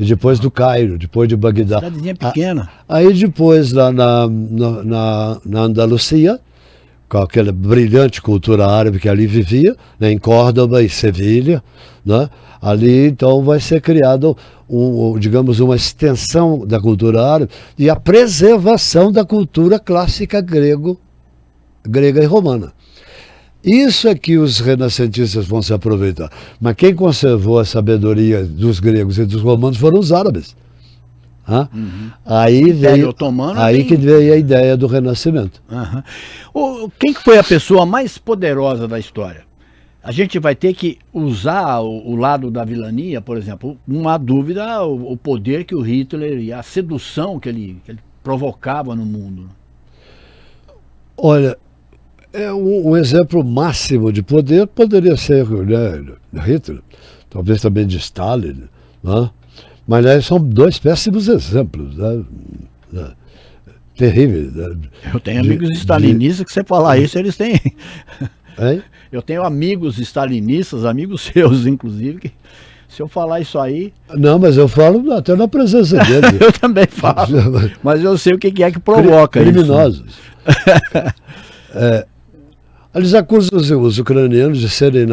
E depois do Cairo, depois de Bagdá. Cidadezinha pequena. Aí depois, lá na Andalucia, com aquela brilhante cultura árabe que ali vivia, né, em Córdoba e Sevilha, né? Ali, então, vai ser criado, digamos, uma extensão da cultura árabe e a preservação da cultura clássica grega e romana. Isso é que os renascentistas vão se aproveitar. Mas quem conservou a sabedoria dos gregos e dos romanos foram os árabes. Aí veio, que veio a ideia do Renascimento. Quem que foi a pessoa mais poderosa da história? A gente vai ter que usar o lado da vilania, por exemplo. Não há dúvida o poder que o Hitler e a sedução que ele provocava no mundo. Olha, um exemplo máximo de poder poderia ser, né, Hitler, talvez também de Stalin, né? Mas né, são dois péssimos exemplos, né? Terríveis. Né? Eu tenho amigos stalinistas que você falar isso, eles têm... Hein? Eu tenho amigos stalinistas, amigos seus, inclusive, que se eu falar isso aí... Não, mas eu falo até na presença dele. Eu também falo, mas eu sei o que é que provoca criminosos. Eles acusam os ucranianos de serem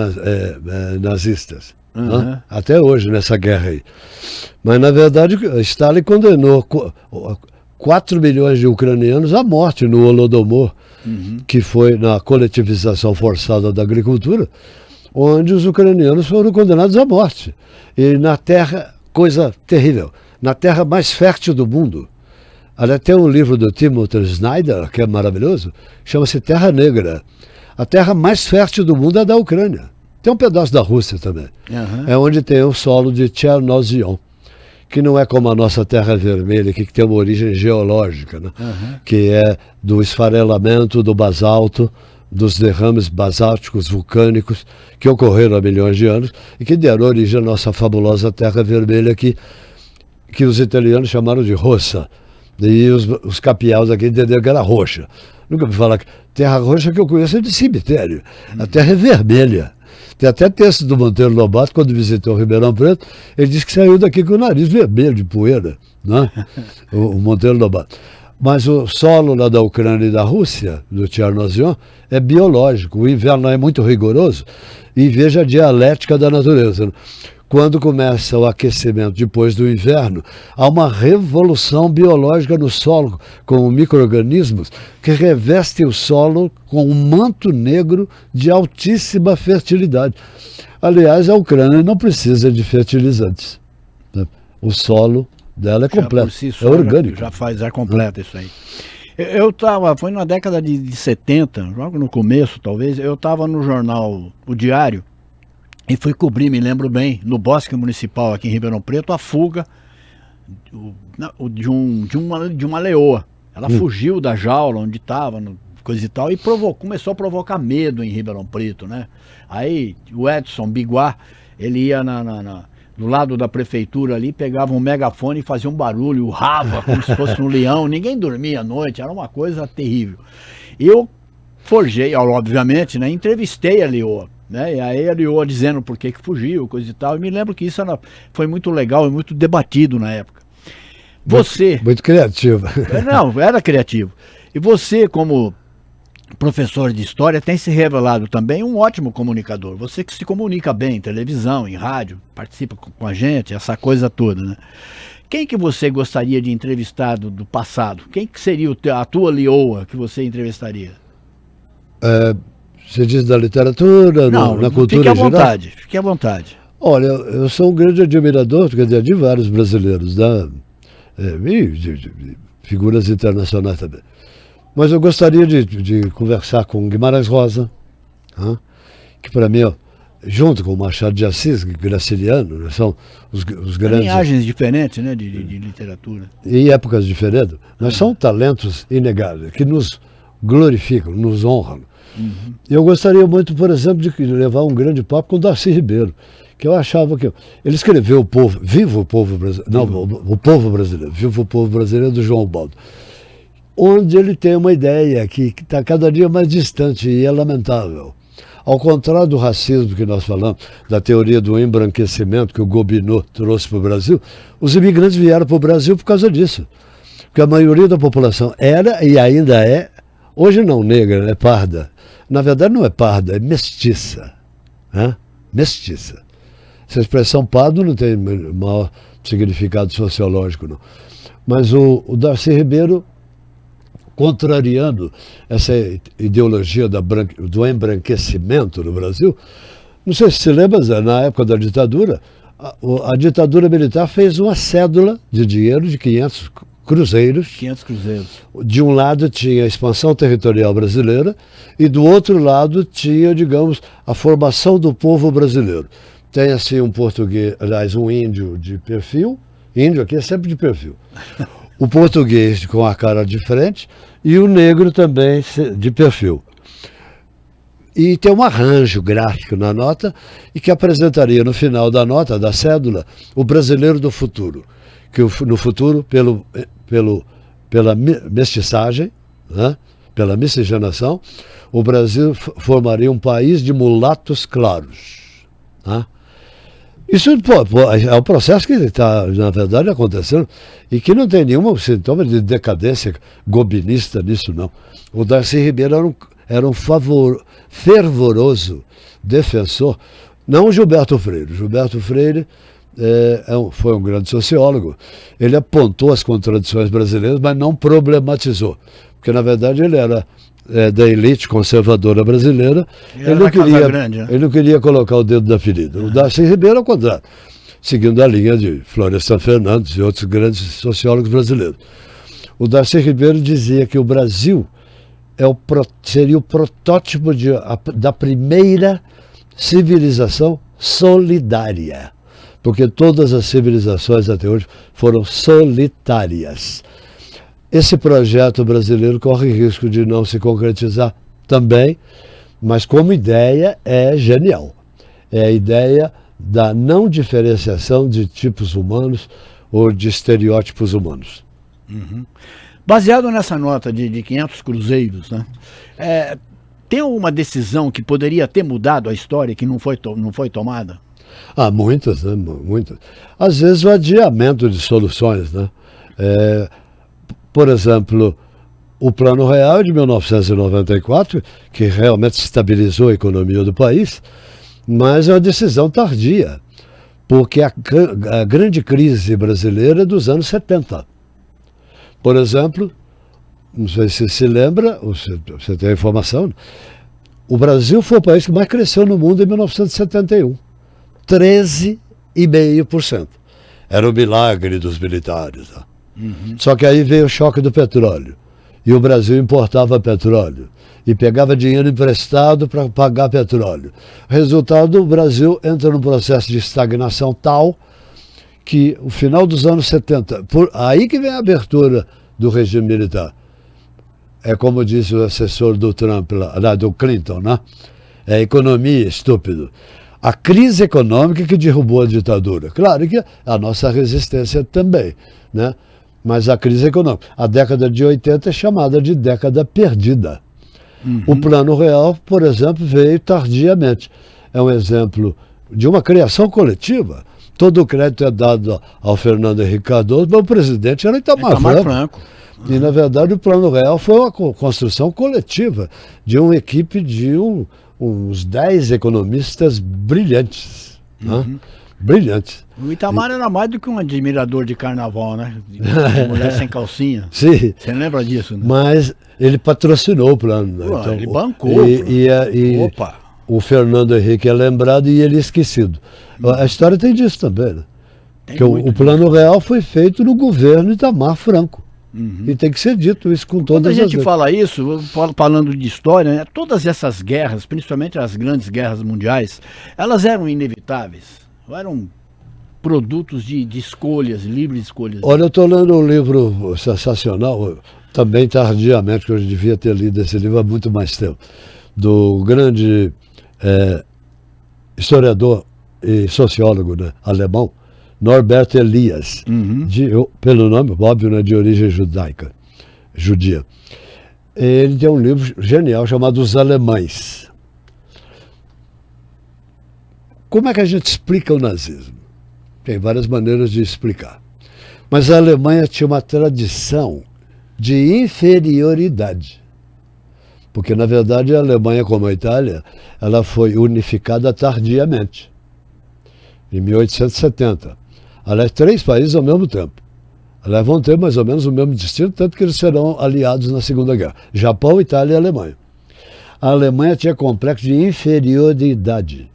nazistas. Né? Até hoje, nessa guerra aí. Mas, na verdade, Stalin condenou 4 milhões de ucranianos à morte no Holodomor, que foi na coletivização forçada da agricultura, onde os ucranianos foram condenados à morte. E na terra, coisa terrível, na terra mais fértil do mundo. Aliás, tem um livro do Timothy Snyder, que é maravilhoso, chama-se Terra Negra. A terra mais fértil do mundo é da Ucrânia. Tem um pedaço da Rússia também. É onde tem o solo de Chernozion, que não é como a nossa Terra Vermelha, que tem uma origem geológica, né? Que é do esfarelamento do basalto, dos derrames basálticos vulcânicos que ocorreram há milhões de anos e que deram origem à nossa fabulosa Terra Vermelha que os italianos chamaram de rossa. E os capiaus aqui entenderam que era roxa. Nunca me falar que terra roxa que eu conheço é de cemitério. A terra é vermelha. Tem até texto do Monteiro Lobato, quando visitou Ribeirão Preto, ele disse que saiu daqui com o nariz vermelho de poeira, né? o Monteiro Lobato. Mas o solo lá da Ucrânia e da Rússia, do Chernozion, é biológico. O inverno lá é muito rigoroso e veja a dialética da natureza. Quando começa o aquecimento depois do inverno, há uma revolução biológica no solo, com micro-organismos que revestem o solo com um manto negro de altíssima fertilidade. Aliás, a Ucrânia não precisa de fertilizantes. O solo dela é completo, é orgânico. Já completa isso aí. Foi na década de 70, logo no começo talvez, eu estava no jornal O Diário, e fui cobrir, me lembro bem, no Bosque Municipal aqui em Ribeirão Preto, a fuga de uma leoa. Ela fugiu da jaula onde estava, coisa e tal, e começou a provocar medo em Ribeirão Preto, né? Aí o Edson Biguá, ele ia do lado da prefeitura ali, pegava um megafone e fazia um barulho, urrava como se fosse um leão, ninguém dormia à noite, era uma coisa terrível. E eu forjei, obviamente, né? Entrevistei a leoa. Né? E aí a leoa dizendo por que fugiu, coisa e tal. E me lembro que isso foi muito legal e muito debatido na época. Você... Muito criativo. Não, era criativo. E você, como professor de história, tem se revelado também um ótimo comunicador. Você que se comunica bem em televisão, em rádio, participa com a gente, essa coisa toda, né? Quem que você gostaria de entrevistar do passado? Quem que seria a tua leoa que você entrevistaria? Você diz da literatura, na cultura em geral? Fique à vontade. Olha, eu sou um grande admirador, quer dizer, de vários brasileiros, né? De figuras internacionais também. Mas eu gostaria de conversar com Guimarães Rosa, né? Que para mim, junto com o Machado de Assis, Graciliano, né, são os grandes... Linhagens diferentes, né, de literatura. Em épocas diferentes, mas são talentos inegáveis, que nos glorificam, nos honram. Eu gostaria muito, por exemplo, de levar um grande papo com o Darcy Ribeiro, que eu achava que... Ele escreveu o povo, Viva o Povo Brasileiro, não, o Povo Brasileiro, Viva o Povo Brasileiro, do João Baldo, onde ele tem uma ideia que está cada dia mais distante e é lamentável. Ao contrário do racismo que nós falamos, da teoria do embranquecimento que o Gobineau trouxe para o Brasil, os imigrantes vieram para o Brasil por causa disso. Porque a maioria da população era e ainda é, hoje não negra, é parda. Na verdade não é parda, é mestiça. Né? Mestiça. Essa expressão pardo não tem maior significado sociológico, não. Mas o Darcy Ribeiro, contrariando essa ideologia do embranquecimento no Brasil, não sei se você lembra, Zé, na época da ditadura, a ditadura militar fez uma cédula de dinheiro de 500 cruzeiros. 500 cruzeiros. De um lado tinha a expansão territorial brasileira e do outro lado tinha, digamos, a formação do povo brasileiro. Tem assim um português, aliás, um índio de perfil. Índio aqui é sempre de perfil. O português com a cara de frente e o negro também de perfil. E tem um arranjo gráfico na nota e que apresentaria no final da nota, da cédula, o brasileiro do futuro. Que no futuro, pela mestiçagem, né, pela miscigenação, o Brasil formaria um país de mulatos claros. Né? Isso é um processo que está, na verdade, acontecendo e que não tem nenhum sintoma de decadência gobinista nisso, não. O Darcy Ribeiro era um fervoroso defensor, não o Gilberto Freire. O Gilberto Freire foi um grande sociólogo. Ele apontou as contradições brasileiras, mas não problematizou. Porque, na verdade, ele era da elite conservadora brasileira, ele não queria colocar o dedo na ferida. O Darcy Ribeiro, ao contrário, seguindo a linha de Florestan Fernandes e outros grandes sociólogos brasileiros. O Darcy Ribeiro dizia que o Brasil seria o protótipo da primeira civilização solidária, porque todas as civilizações até hoje foram solitárias. Esse projeto brasileiro corre risco de não se concretizar também, mas como ideia é genial. É a ideia da não diferenciação de tipos humanos ou de estereótipos humanos. Baseado nessa nota de 500 cruzeiros, né, tem uma decisão que poderia ter mudado a história que não foi tomada? Muitas, né? Muitas. Às vezes o adiamento de soluções, né? Por exemplo, o Plano Real de 1994, que realmente estabilizou a economia do país, mas é uma decisão tardia, porque a grande crise brasileira é dos anos 70. Por exemplo, não sei se se lembra, você tem a informação, o Brasil foi o país que mais cresceu no mundo em 1971. 13,5%. Era o milagre dos militares. Né? Só que aí veio o choque do petróleo. E o Brasil importava petróleo. E pegava dinheiro emprestado para pagar petróleo. Resultado, o Brasil entra num processo de estagnação tal que o final dos anos 70, aí que vem a abertura do regime militar. É como disse o assessor do Trump, lá do Clinton, né? É economia, estúpido. A crise econômica que derrubou a ditadura. Claro que a nossa resistência também, né? Mas a crise econômica. A década de 80 é chamada de década perdida. O Plano Real, por exemplo, veio tardiamente. É um exemplo de uma criação coletiva. Todo o crédito é dado ao Fernando Henrique Cardoso, mas o presidente era Itamar Franco. E, na verdade, o Plano Real foi uma construção coletiva de uma equipe de uns 10 economistas brilhantes. Né? Brilhantes. O Itamar era mais do que um admirador de carnaval, né? De mulher sem calcinha. Sim. Você lembra disso, né? Mas ele patrocinou o plano. Né? Pô, então, ele bancou. Opa! O Fernando Henrique é lembrado e ele é esquecido. A história tem disso também, né? Que o Plano Real foi feito no governo Itamar Franco. E tem que ser dito isso com Quando todas a as gente letras. fala isso, falando de história, né, todas essas guerras, principalmente as grandes guerras mundiais, elas eram inevitáveis? Ou eram produtos de escolhas, livres escolhas? Olha, eu estou lendo um livro sensacional, também tardiamente, que eu devia ter lido esse livro há muito mais tempo, do grande historiador e sociólogo, né, alemão, Norbert Elias, pelo nome, óbvio, né, de origem judia. Ele tem um livro genial chamado Os Alemães. Como é que a gente explica o nazismo? Tem várias maneiras de explicar. Mas a Alemanha tinha uma tradição de inferioridade. Porque, na verdade, a Alemanha, como a Itália, ela foi unificada tardiamente, em 1870. Aliás, 3 países ao mesmo tempo. Aliás, vão ter mais ou menos o mesmo destino, tanto que eles serão aliados na Segunda Guerra. Japão, Itália e Alemanha. A Alemanha tinha complexo de inferioridade,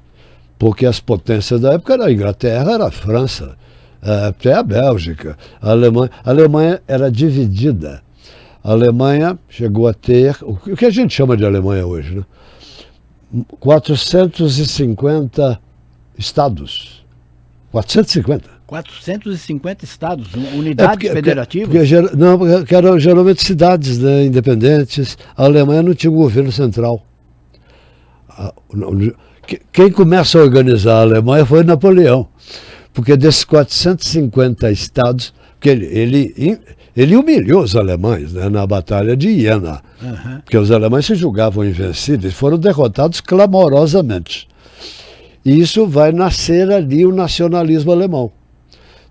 porque as potências da época eram a Inglaterra, era a França, até a Bélgica. A Alemanha era dividida. A Alemanha chegou a ter, o que a gente chama de Alemanha hoje, né? 450 estados. 450. 450 estados, unidades federativas? Porque eram geralmente cidades, né, independentes. A Alemanha não tinha um governo central. Quem começa a organizar a Alemanha foi Napoleão. Porque desses 450 estados, porque ele humilhou os alemães, né, na Batalha de Iena. Porque os alemães se julgavam invencíveis, foram derrotados clamorosamente. E isso vai nascer ali o nacionalismo alemão.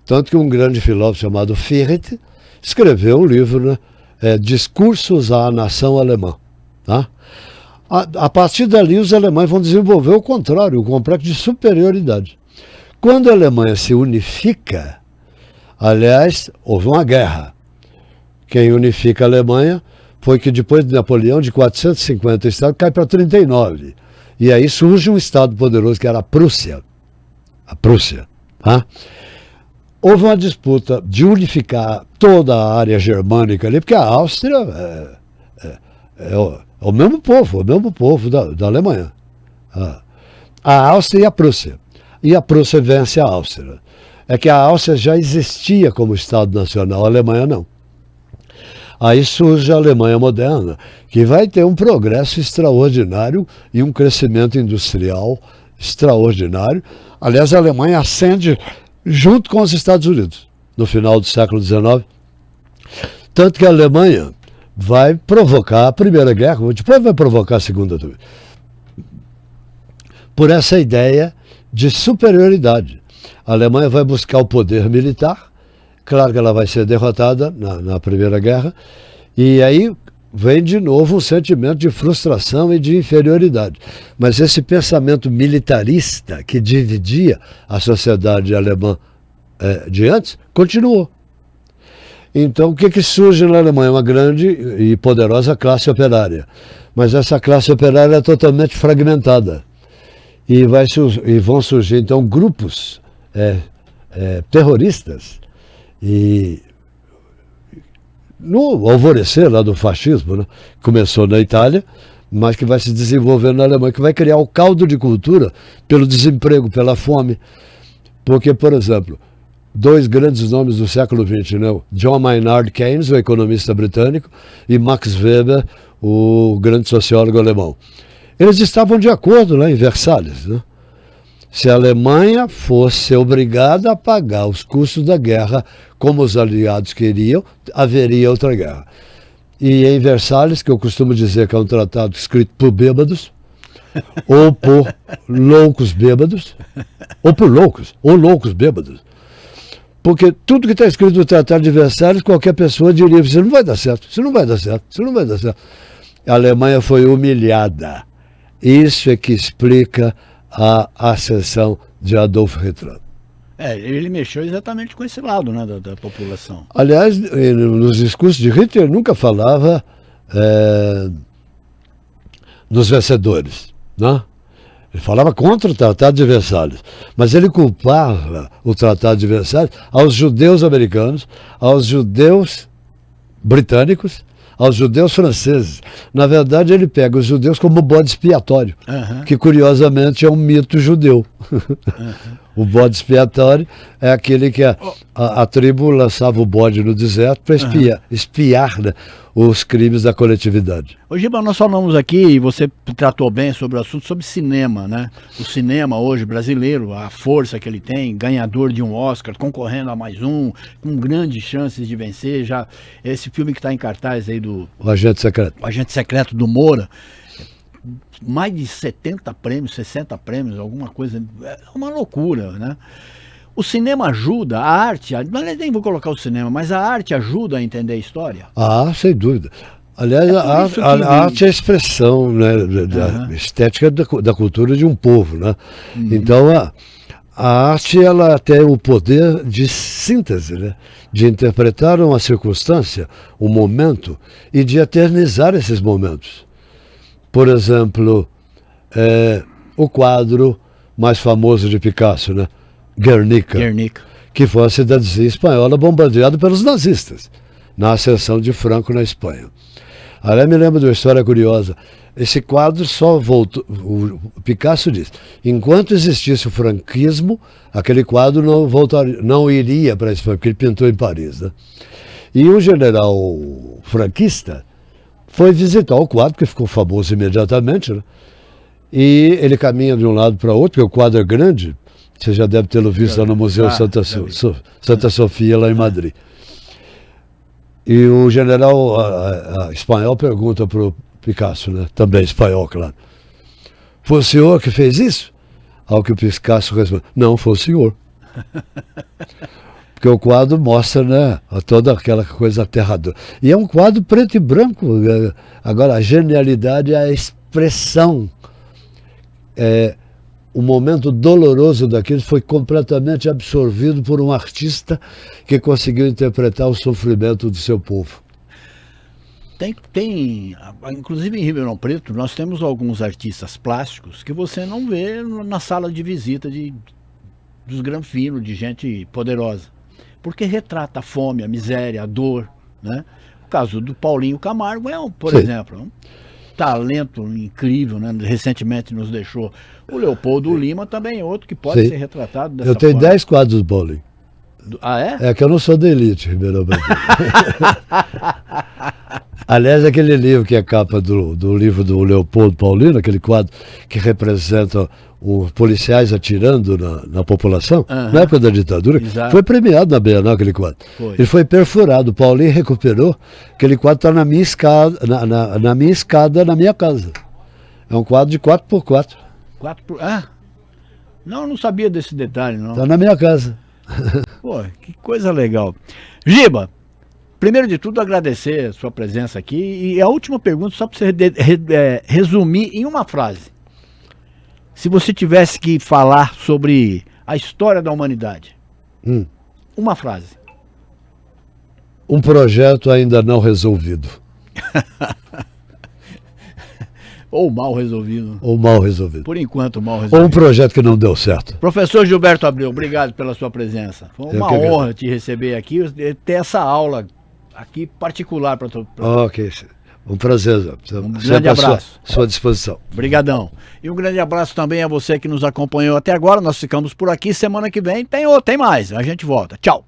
Tanto que um grande filósofo chamado Fichte escreveu um livro, né, Discursos à Nação Alemã. Tá? A partir dali, os alemães vão desenvolver o contrário, o complexo de superioridade. Quando a Alemanha se unifica, aliás, houve uma guerra. Quem unifica a Alemanha foi que depois de Napoleão, de 450 estados, cai para 39. E aí surge um estado poderoso que era a Prússia. A Prússia. Tá? Houve uma disputa de unificar toda a área germânica ali, porque a Áustria é o mesmo povo da Alemanha. A Áustria e a Prússia. E a Prússia vence a Áustria. É que a Áustria já existia como Estado Nacional, a Alemanha não. Aí surge a Alemanha moderna, que vai ter um progresso extraordinário e um crescimento industrial extraordinário. Aliás, a Alemanha ascende junto com os Estados Unidos, no final do século XIX. Tanto que a Alemanha vai provocar a Primeira Guerra, depois vai provocar a Segunda também, por essa ideia de superioridade. A Alemanha vai buscar o poder militar, claro que ela vai ser derrotada na Primeira Guerra, e aí vem de novo um sentimento de frustração e de inferioridade. Mas esse pensamento militarista que dividia a sociedade alemã de antes, continuou. Então, o que surge na Alemanha? Uma grande e poderosa classe operária. Mas essa classe operária é totalmente fragmentada. E vão surgir, então, grupos terroristas. E no alvorecer lá do fascismo, né, começou na Itália, mas que vai se desenvolver na Alemanha, que vai criar o caldo de cultura pelo desemprego, pela fome. Porque, por exemplo, 2 grandes nomes do século XX, né? John Maynard Keynes, o economista britânico, e Max Weber, o grande sociólogo alemão. Eles estavam de acordo lá em Versalhes, né? Se a Alemanha fosse obrigada a pagar os custos da guerra, como os aliados queriam, haveria outra guerra. E em Versalhes, que eu costumo dizer que é um tratado escrito por bêbados, ou por loucos bêbados, ou por loucos, ou loucos bêbados. Porque tudo que está escrito no Tratado de Versalhes, qualquer pessoa diria, isso não vai dar certo, isso não vai dar certo, isso não vai dar certo. A Alemanha foi humilhada. Isso é que explica a ascensão de Adolf Hitler. Ele mexeu exatamente com esse lado, né, da população. Aliás, nos discursos de Hitler nunca falava dos vencedores, né? Ele falava contra o Tratado de Versalhes, mas ele culpava o Tratado de Versalhes aos judeus americanos, aos judeus britânicos aos judeus franceses. Na verdade, ele pega os judeus como bode expiatório, que curiosamente é um mito judeu. O bode expiatório é aquele que a tribo lançava o bode no deserto para espiar, né, os crimes da coletividade. Ô Giba, nós falamos aqui, e você tratou bem sobre o assunto, sobre cinema, né? O cinema hoje brasileiro, a força que ele tem, ganhador de um Oscar, concorrendo a mais um, com grandes chances de vencer. Já esse filme que está em cartaz aí do O Agente Secreto. O Agente Secreto do Moura, mais de 70 prêmios, 60 prêmios, alguma coisa, é uma loucura, né? O cinema ajuda, a arte, nem vou colocar o cinema, mas a arte ajuda a entender a história? Ah, sem dúvida. Aliás, a arte é a expressão, né, da estética da cultura de um povo, né? Então, a arte, ela tem o poder de síntese, né? De interpretar uma circunstância, um momento, e de eternizar esses momentos. Por exemplo, o quadro mais famoso de Picasso, né? Guernica, que foi a cidadezinha espanhola bombardeada pelos nazistas, na ascensão de Franco na Espanha. Aí me lembro de uma história curiosa. Esse quadro só voltou, o Picasso diz, enquanto existisse o franquismo, aquele quadro não iria para a Espanha, porque ele pintou em Paris, né? E o general franquista foi visitar o quadro, que ficou famoso imediatamente, né? E ele caminha de um lado para o outro, porque o quadro é grande. Você já deve tê-lo visto lá no Museu Santa Sofia, lá em Madrid. E o general espanhol pergunta para o Picasso, né? Também espanhol, claro. Foi o senhor que fez isso? Ao que o Picasso responde, não, foi o senhor. Porque o quadro mostra, né, toda aquela coisa aterradora. E é um quadro preto e branco. Agora, a genialidade é a expressão. O momento doloroso daquilo foi completamente absorvido por um artista que conseguiu interpretar o sofrimento do seu povo. Inclusive em Ribeirão Preto, nós temos alguns artistas plásticos que você não vê na sala de visita dos granfinos, de gente poderosa. Porque retrata a fome, a miséria, a dor, né? O caso do Paulinho Camargo por exemplo, um talento incrível, né? Recentemente nos deixou. O Leopoldo Lima também é outro que pode ser retratado dessa forma. Eu tenho 10 quadros do Paulinho. Ah, é? É que eu não sou da elite, Ribeirão Preto. Aliás, aquele livro que é a capa do livro do Leopoldo Paulino, aquele quadro que representa os policiais atirando na população, na época da ditadura, foi premiado na Bienal, aquele quadro. Ele foi perfurado, o Paulinho recuperou, aquele quadro está na minha escada, na minha escada, na minha casa. É um quadro de 4x4. Não sabia desse detalhe, não. Está na minha casa. Pô, que coisa legal. Giba, primeiro de tudo agradecer a sua presença aqui, e a última pergunta, só para você resumir em uma frase. Se você tivesse que falar sobre a história da humanidade, uma frase. Um projeto ainda não resolvido. Ou mal resolvido. Ou mal resolvido. Por enquanto, mal resolvido. Ou um projeto que não deu certo. Professor Gilberto Abreu, obrigado pela sua presença. Foi uma honra te receber aqui, ter essa aula aqui particular para todo mundo. Ok, um prazer. Um grande abraço. Sua disposição. Obrigadão. E um grande abraço também a você que nos acompanhou até agora. Nós ficamos por aqui. Semana que vem tem mais. A gente volta. Tchau.